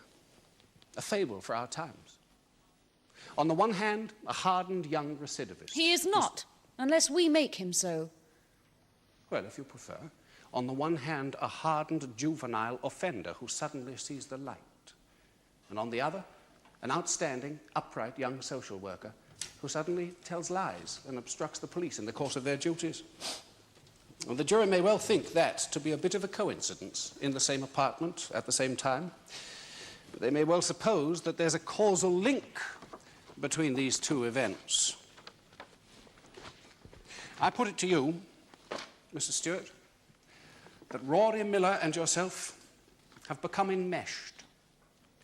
A fable for our times. On the one hand, a hardened young recidivist. He is not, unless we make him so. Well, if you prefer. On the one hand, a hardened juvenile offender who suddenly sees the light. And on the other, an outstanding, upright young social worker who suddenly tells lies and obstructs the police in the course of their duties. Well, the jury may well think that to be a bit of a coincidence in the same apartment at the same time. But they may well suppose that there's a causal link between these two events. I put it to you, Mrs. Steuart, that Rory Miller and yourself have become enmeshed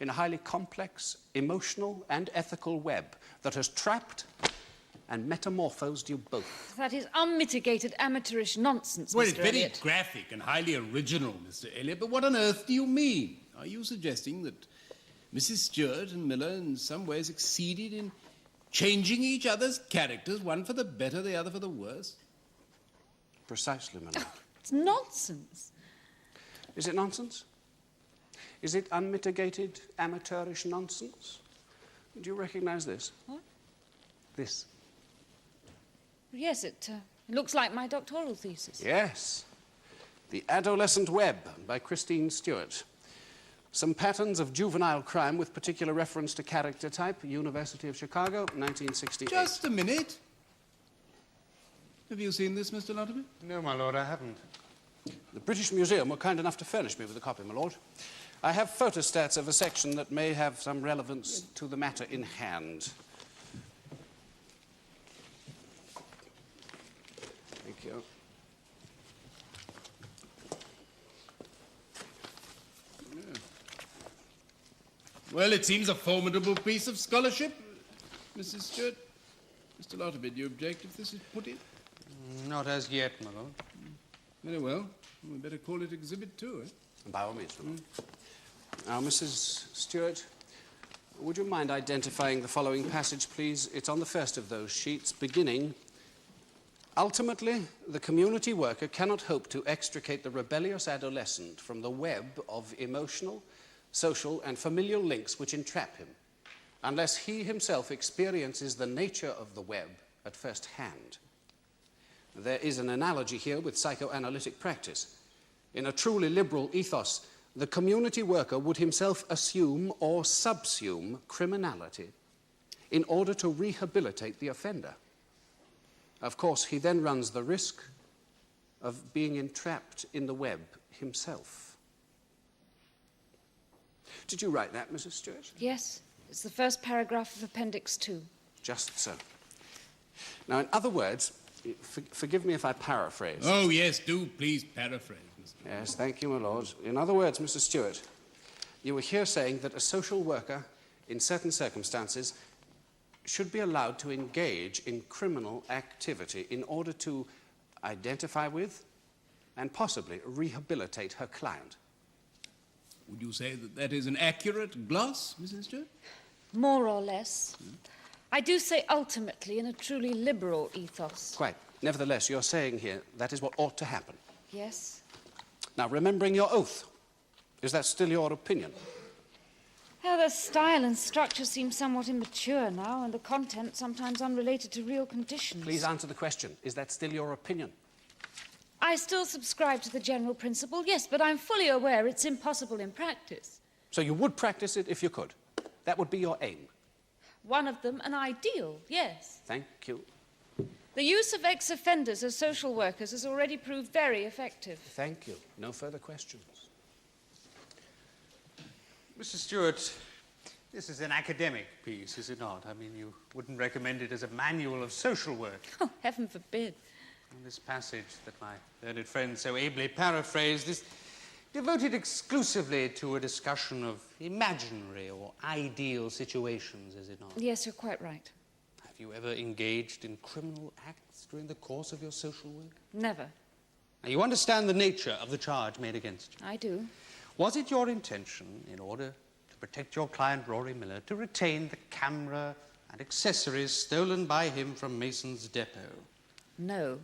in a highly complex, emotional and ethical web that has trapped and metamorphosed you both. That is unmitigated amateurish nonsense, Well, Mr. it's very Elliot. graphic and highly original, Mr. Elliot, but what on earth do you mean? Are you suggesting that Mrs. Steuart and Miller in some way succeeded in changing each other's characters, one for the better, the other for the worse? Precisely, my lord. It's nonsense. Is it nonsense? Is it unmitigated, amateurish nonsense? Do you recognize this? What? This. Yes, it looks like my doctoral thesis. Yes. The Adolescent Web by Christine Steuart. Some patterns of juvenile crime with particular reference to character type, University of Chicago, 1968. Just a minute. Have you seen this, Mr. Lotterby? No, my lord, I haven't. The British Museum were kind enough to furnish me with a copy, my lord. I have photostats of a section that may have some relevance to the matter in hand. Thank you. Well, it seems a formidable piece of scholarship, Mrs. Steuart. Mr. Lotterby, do you object if this is put in? Not as yet, my lord. Very well. We'd better call it Exhibit 2, eh? By all means, my lord. Now, Mrs. Steuart, would you mind identifying the following passage, please? It's on the first of those sheets, beginning, ultimately, the community worker cannot hope to extricate the rebellious adolescent from the web of emotional, social, and familial links which entrap him, unless he himself experiences the nature of the web at first hand. There is an analogy here with psychoanalytic practice. In a truly liberal ethos, the community worker would himself assume or subsume criminality in order to rehabilitate the offender. Of course, he then runs the risk of being entrapped in the web himself. Did you write that, Mrs. Steuart? Yes, it's the first paragraph of Appendix 2. Just so. Now, in other words, forgive me if I paraphrase. Oh, yes, do please paraphrase, Mr. Yes, thank you, my lord. In other words, Mr. Steuart, you were here saying that a social worker, in certain circumstances, should be allowed to engage in criminal activity in order to identify with and possibly rehabilitate her client. Would you say that that is an accurate gloss, Mrs. Steuart? More or less. I do say ultimately in a truly liberal ethos. Quite. Nevertheless, you're saying here that is what ought to happen. Yes. Now, remembering your oath, is that still your opinion? Well, the style and structure seem somewhat immature now, and the content sometimes unrelated to real conditions. Please answer the question. Is that still your opinion? I still subscribe to the general principle, yes, but I'm fully aware it's impossible in practice. So you would practice it if you could? That would be your aim? One of them, an ideal, yes. Thank you. The use of ex-offenders as social workers has already proved very effective. Thank you. No further questions. Mrs. Steuart, this is an academic piece, is it not? I mean, you wouldn't recommend it as a manual of social work. Oh, heaven forbid. And this passage that my learned friend so ably paraphrased is devoted exclusively to a discussion of imaginary or ideal situations, is it not? Yes, you're quite right. Have you ever engaged in criminal acts during the course of your social work? Never. Now, you understand the nature of the charge made against you. I do. Was it your intention, in order to protect your client, Rory Miller, to retain the camera and accessories stolen by him from Mason's depot? No.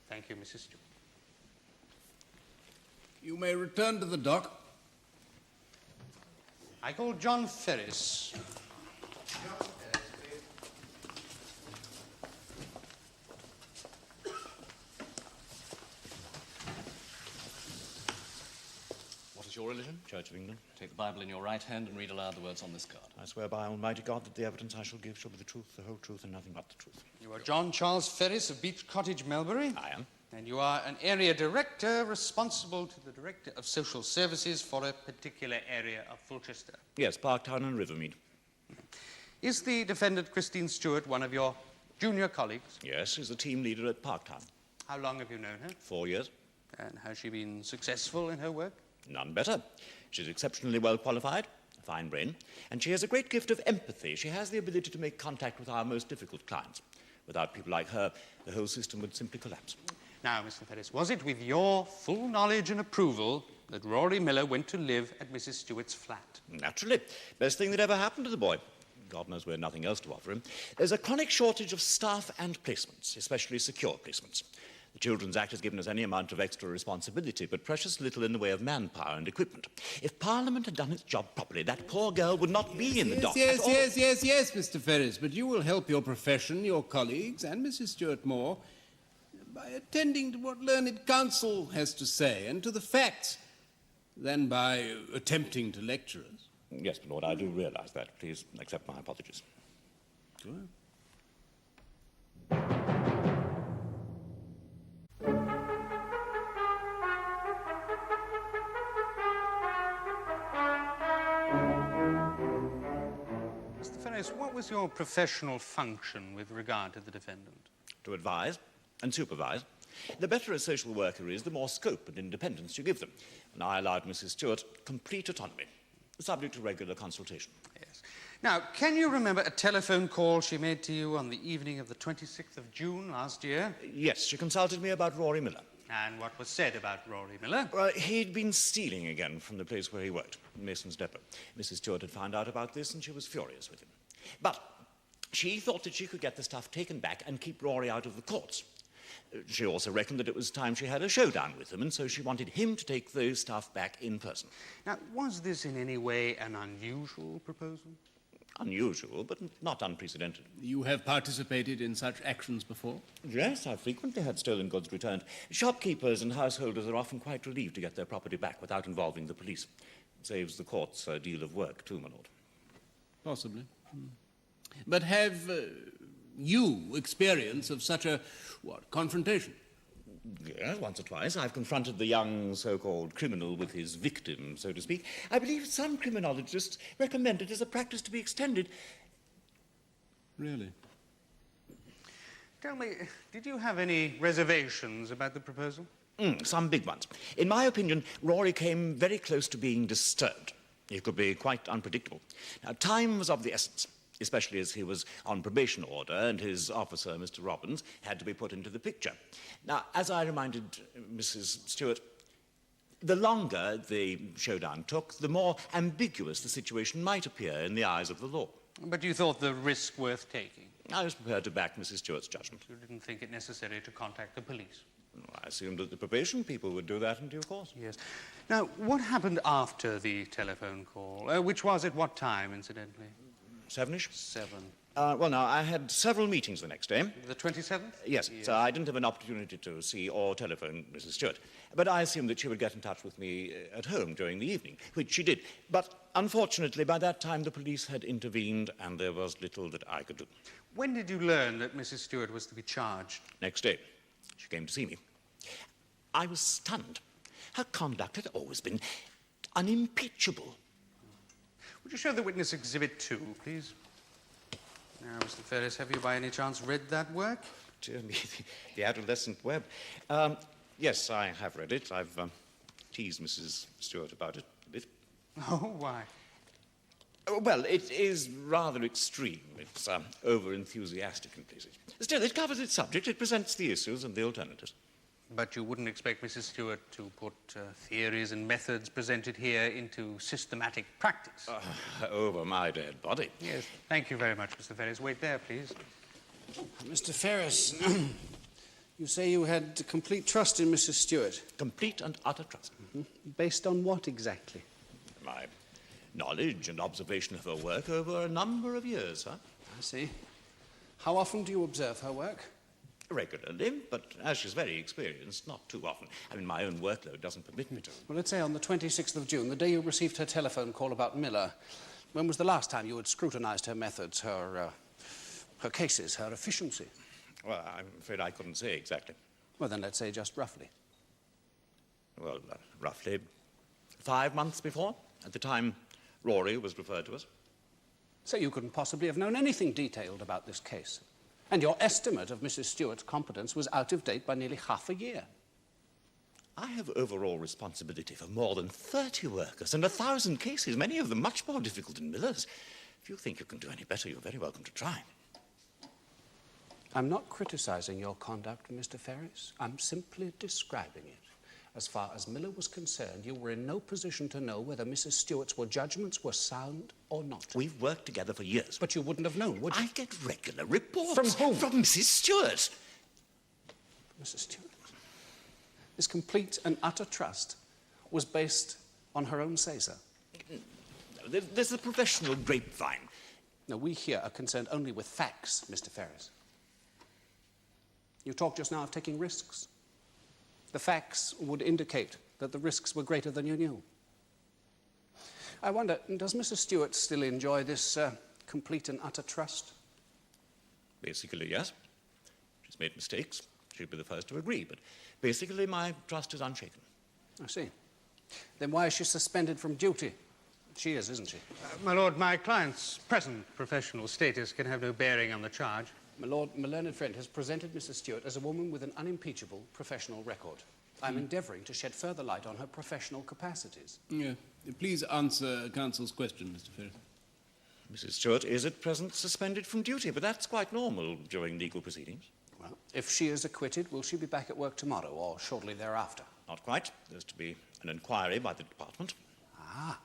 Thank you, Mrs. Steuart. You may return to the dock. I call John Ferris. What is your religion? Church of England. Take the Bible in your right hand and read aloud the words on this card. I swear by Almighty God that the evidence I shall give shall be the truth, the whole truth, and nothing but the truth. You are John Charles Ferris of Beach Cottage, Melbury? I am. And you are an area director responsible to the Director of Social Services for a particular area of Fulchester. Yes, Parktown and Rivermead. Is the defendant, Christine Steuart, one of your junior colleagues? Yes, she's the team leader at Parktown. How long have you known her? 4 years. And has she been successful in her work? None better. She's exceptionally well qualified, a fine brain, and she has a great gift of empathy. She has the ability to make contact with our most difficult clients. Without people like her, the whole system would simply collapse. Now, Mr. Ferris, was it with your full knowledge and approval that Rory Miller went to live at Mrs. Stewart's flat? Naturally. Best thing that ever happened to the boy. God knows we had nothing else to offer him. There's a chronic shortage of staff and placements, especially secure placements. The Children's Act has given us any amount of extra responsibility, but precious little in the way of manpower and equipment. If Parliament had done its job properly, that poor girl would not be in the dock at all. Yes, Mr. Ferris, but you will help your profession, your colleagues, and Mrs. Steuart more by attending to what learned counsel has to say and to the facts than by attempting to lecture us. Yes, my lord, I do realise that. Please accept my apologies. Sure. Mr. Ferris, what was your professional function with regard to the defendant? To advise and supervise. The better a social worker is, the more scope and independence you give them. And I allowed Mrs. Steuart complete autonomy, subject to regular consultation. Yes. Now, can you remember a telephone call she made to you on the evening of the 26th of June last year? Yes, she consulted me about Rory Miller. And what was said about Rory Miller? Well, he'd been stealing again from the place where he worked, Mason's depot. Mrs. Steuart had found out about this and she was furious with him. But she thought that she could get the stuff taken back and keep Rory out of the courts. She also reckoned that it was time she had a showdown with him, and so she wanted him to take the stuff back in person. Now, was this in any way an unusual proposal? Unusual, but not unprecedented. You have participated in such actions before? Yes, I've frequently had stolen goods returned. Shopkeepers and householders are often quite relieved to get their property back without involving the police. It saves the courts a deal of work, too, my lord. Possibly. But have you experience of such a, confrontation? Yes, once or twice. I've confronted the young so-called criminal with his victim, so to speak. I believe some criminologists recommend it as a practice to be extended. Really? Tell me, did you have any reservations about the proposal? Some big ones. In my opinion, Rory came very close to being disturbed. He could be quite unpredictable. Now, time was of the essence, especially as he was on probation order and his officer, Mr. Robbins, had to be put into the picture. Now, as I reminded Mrs. Steuart, the longer the showdown took, the more ambiguous the situation might appear in the eyes of the law. But you thought the risk worth taking? I was prepared to back Mrs. Stewart's judgment. You didn't think it necessary to contact the police? I assumed that the probation people would do that in due course. Yes. Now, what happened after the telephone call? Which was at what time, incidentally? 7-ish? 7. Well, now, I had several meetings the next day. The 27th? Yes, so I didn't have an opportunity to see or telephone Mrs. Steuart. But I assumed that she would get in touch with me at home during the evening, which she did. But unfortunately, by that time, the police had intervened and there was little that I could do. When did you learn that Mrs. Steuart was to be charged? Next day, she came to see me. I was stunned. Her conduct had always been unimpeachable. Would you show the witness Exhibit 2, please? Now, Mr. Ferris, have you by any chance read that work? Dear me, the adolescent web. Yes, I have read it. I've teased Mrs. Steuart about it a bit. Oh, why? Well, it is rather extreme. It's over-enthusiastic in places. Still, it covers its subject. It presents the issues and the alternatives. But you wouldn't expect Mrs. Steuart to put theories and methods presented here into systematic practice. Over my dead body. Yes. Thank you very much, Mr. Ferris. Wait there, please. Mr. Ferris, you say you had complete trust in Mrs. Steuart. Complete and utter trust. Based on what exactly? My knowledge and observation of her work over a number of years, sir. I see. How often do you observe her work? Regularly, but as she's very experienced, not too often. I mean, my own workload doesn't permit me to. Well, let's say on the 26th of June, the day you received her telephone call about Miller, when was the last time you had scrutinized her methods, her cases, her efficiency? Well, I'm afraid I couldn't say exactly. Well, then let's say just roughly. Well, roughly 5 months before, at the time Rory was referred to us. So you couldn't possibly have known anything detailed about this case. And your estimate of Mrs. Stewart's competence was out of date by nearly half a year. I have overall responsibility for more than 30 workers and 1,000 cases, many of them much more difficult than Miller's. If you think you can do any better, you're very welcome to try. I'm not criticizing your conduct, Mr. Ferris. I'm simply describing it. As far as Miller was concerned, you were in no position to know whether Mrs. Stewart's judgments were sound or not. We've worked together for years. But you wouldn't have known, would you? I get regular reports. From whom? From Mrs. Steuart. Mrs. Steuart. This complete and utter trust was based on her own say-so. There's a professional grapevine. Now, we here are concerned only with facts, Mr. Ferris. You talked just now of taking risks. The facts would indicate that the risks were greater than you knew. I wonder, does Mrs. Steuart still enjoy this complete and utter trust? Basically, yes. She's made mistakes. She'd be the first to agree, but basically my trust is unshaken. I see. Then why is she suspended from duty? She is, isn't she? My lord, my client's present professional status can have no bearing on the charge. My lord, my learned friend has presented Mrs. Steuart as a woman with an unimpeachable professional record. I'm endeavouring to shed further light on her professional capacities. Yeah. Please answer counsel's question, Mr. Ferris. Mrs. Steuart is at present suspended from duty, but that's quite normal during legal proceedings. Well, if she is acquitted, will she be back at work tomorrow or shortly thereafter? Not quite. There's to be an inquiry by the department. Ah,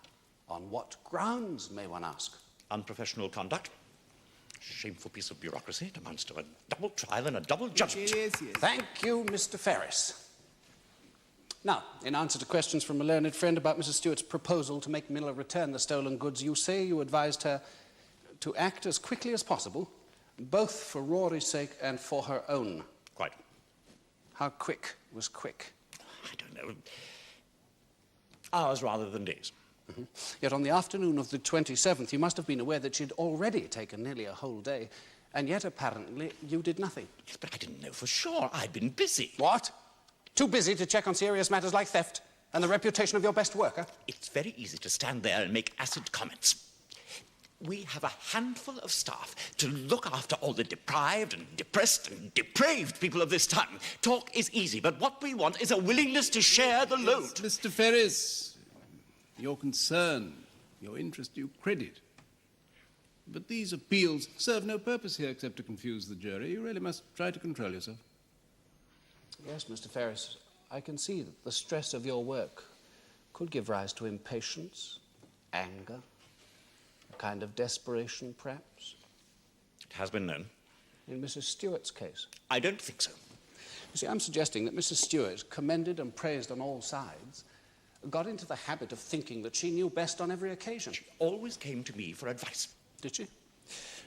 on what grounds, may one ask? Unprofessional conduct. Shameful piece of bureaucracy. It amounts to a double trial and a double judgment. Yes. Thank you, Mr. Ferris. Now, in answer to questions from a learned friend about Mrs. Stewart's proposal to make Miller return the stolen goods, you say you advised her to act as quickly as possible, both for Rory's sake and for her own. Quite. How quick was quick? I don't know. Hours rather than days. Mm-hmm. Yet on the afternoon of the 27th, you must have been aware that she'd already taken nearly a whole day, and yet apparently you did nothing. Yes, but I didn't know for sure. I'd been busy. What? Too busy to check on serious matters like theft and the reputation of your best worker? It's very easy to stand there and make acid comments. We have a handful of staff to look after all the deprived and depressed and depraved people of this time. Talk is easy, but what we want is a willingness to share the load. Yes, Mr. Ferris, your concern, your interest you credit. But these appeals serve no purpose here except to confuse the jury. You really must try to control yourself. Yes, Mr. Ferris, I can see that the stress of your work could give rise to impatience, anger, a kind of desperation, perhaps. It has been known. In Mrs. Steuart's case? I don't think so. You see, I'm suggesting that Mrs. Steuart, commended and praised on all sides, got into the habit of thinking that she knew best on every occasion. She always came to me for advice. Did she?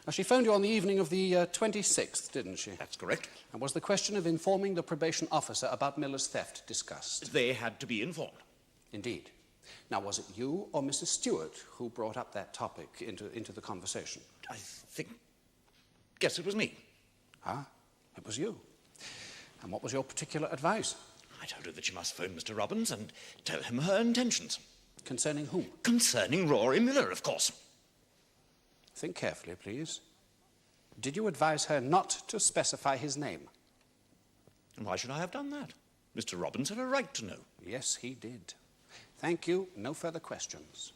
Now, she phoned you on the evening of the 26th, didn't she? That's correct. And was the question of informing the probation officer about Miller's theft discussed? They had to be informed. Indeed. Now, was it you or Mrs. Steuart who brought up that topic into the conversation? I think... Yes, it was me. Ah, it was you. And what was your particular advice? I told her that she must phone Mr. Robbins and tell him her intentions. Concerning whom? Concerning Rory Miller, of course. Think carefully, please. Did you advise her not to specify his name? And why should I have done that? Mr. Robbins had a right to know. Yes, he did. Thank you. No further questions.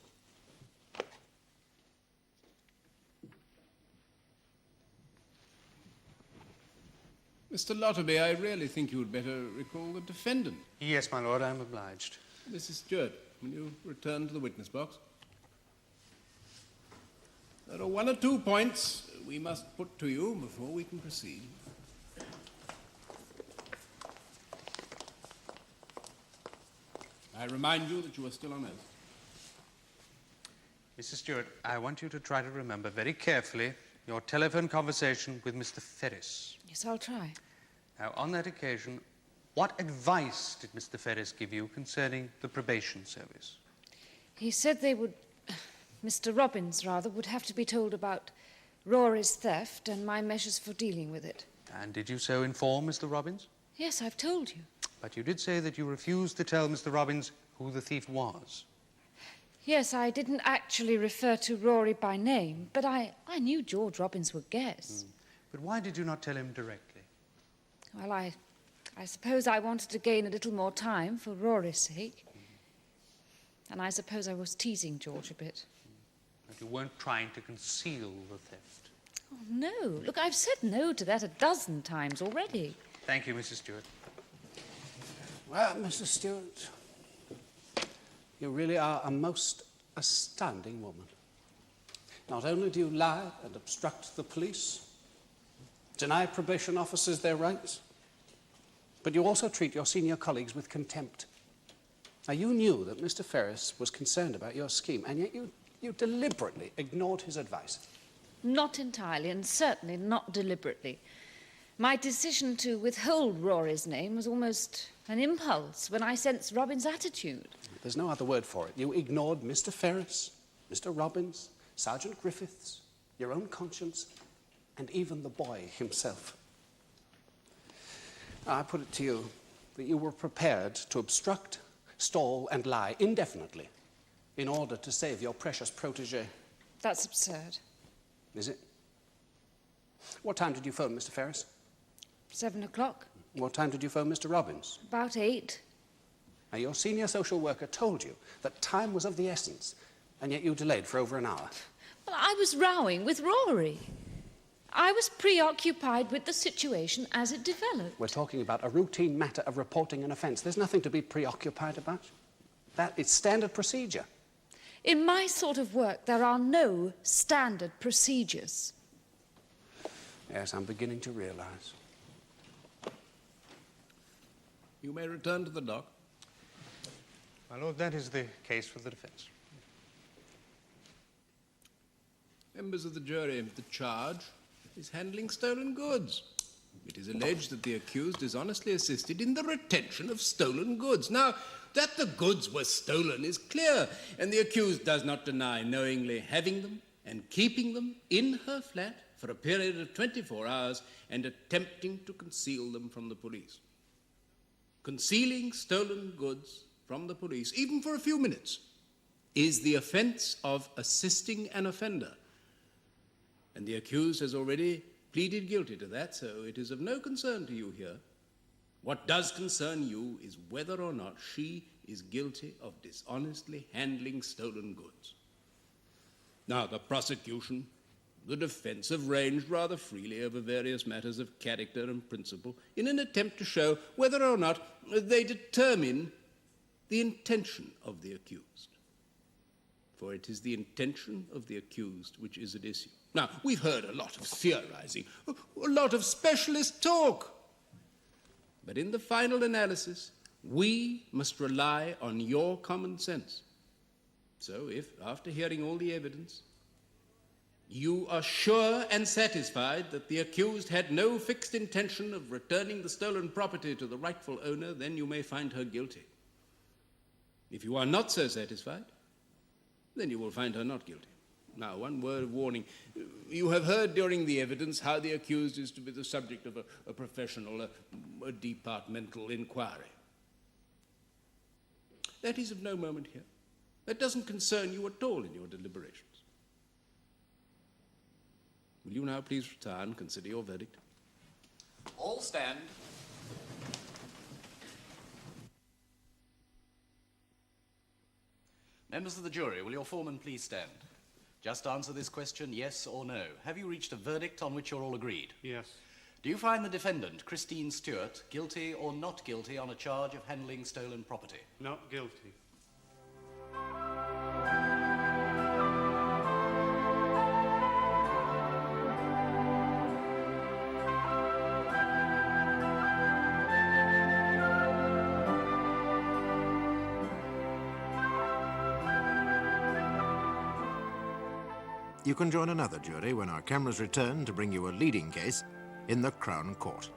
Mr. Lotterby, I really think you would better recall the defendant. Yes, my lord, I'm obliged. Mrs. Steuart, will you return to the witness box? There are one or two points we must put to you before we can proceed. I remind you that you are still on oath. Mrs. Steuart, I want you to try to remember very carefully your telephone conversation with Mr. Ferris. Yes, I'll try. Now, on that occasion, what advice did Mr. Ferris give you concerning the probation service? He said they would... Mr. Robbins, rather, would have to be told about Rory's theft and my measures for dealing with it. And did you so inform Mr. Robbins? Yes, I've told you. But you did say that you refused to tell Mr. Robbins who the thief was. Yes, I didn't actually refer to Rory by name, but I knew George Robbins would guess. But why did you not tell him directly? Well, I suppose I wanted to gain a little more time for Rory's sake. And I suppose I was teasing George a bit. But you weren't trying to conceal the theft. Oh, no. Look, I've said no to that a dozen times already. Thank you, Mrs. Steuart. Well, Mrs. Steuart, you really are a most astounding woman. Not only do you lie and obstruct the police, deny probation officers their rights, but you also treat your senior colleagues with contempt. Now, you knew that Mr. Ferris was concerned about your scheme, and yet you deliberately ignored his advice. Not entirely, and certainly not deliberately. My decision to withhold Rory's name was almost an impulse when I sensed Robin's attitude. There's no other word for it. You ignored Mr. Ferris, Mr. Robbins, Sergeant Griffiths, your own conscience, and even the boy himself. Now, I put it to you that you were prepared to obstruct, stall, and lie indefinitely in order to save your precious protégé. That's absurd. Is it? What time did you phone Mr. Ferris? 7 o'clock. What time did you phone Mr. Robbins? About 8. Now, your senior social worker told you that time was of the essence, and yet you delayed for over an hour. Well, I was rowing with Rory. I was preoccupied with the situation as it developed. We're talking about a routine matter of reporting an offence. There's nothing to be preoccupied about. That is standard procedure. In my sort of work, there are no standard procedures. Yes, I'm beginning to realise. You may return to the dock. My lord, that is the case for the defence. Members of the jury, the charge is handling stolen goods. It is alleged that the accused dishonestly assisted in the retention of stolen goods. Now, that the goods were stolen is clear, and the accused does not deny knowingly having them and keeping them in her flat for a period of 24 hours and attempting to conceal them from the police. Concealing stolen goods from the police, even for a few minutes, is the offence of assisting an offender. And the accused has already pleaded guilty to that, so it is of no concern to you here. What does concern you is whether or not she is guilty of dishonestly handling stolen goods. Now, the prosecution, the defence have ranged rather freely over various matters of character and principle in an attempt to show whether or not they determine the intention of the accused. For it is the intention of the accused which is at issue. Now, we've heard a lot of theorizing, a lot of specialist talk. But in the final analysis, we must rely on your common sense. So if, after hearing all the evidence, you are sure and satisfied that the accused had no fixed intention of returning the stolen property to the rightful owner, then you may find her guilty. If you are not so satisfied, then you will find her not guilty. Now, one word of warning. You have heard during the evidence how the accused is to be the subject of a professional, a departmental inquiry. That is of no moment here. That doesn't concern you at all in your deliberations. Will you now please retire and consider your verdict? All stand. Members of the jury, will your foreman please stand? Just answer this question, yes or no. Have you reached a verdict on which you're all agreed? Yes. Do you find the defendant, Christine Steuart, guilty or not guilty on a charge of handling stolen property? Not guilty. You can join another jury when our cameras return to bring you a leading case in the Crown Court.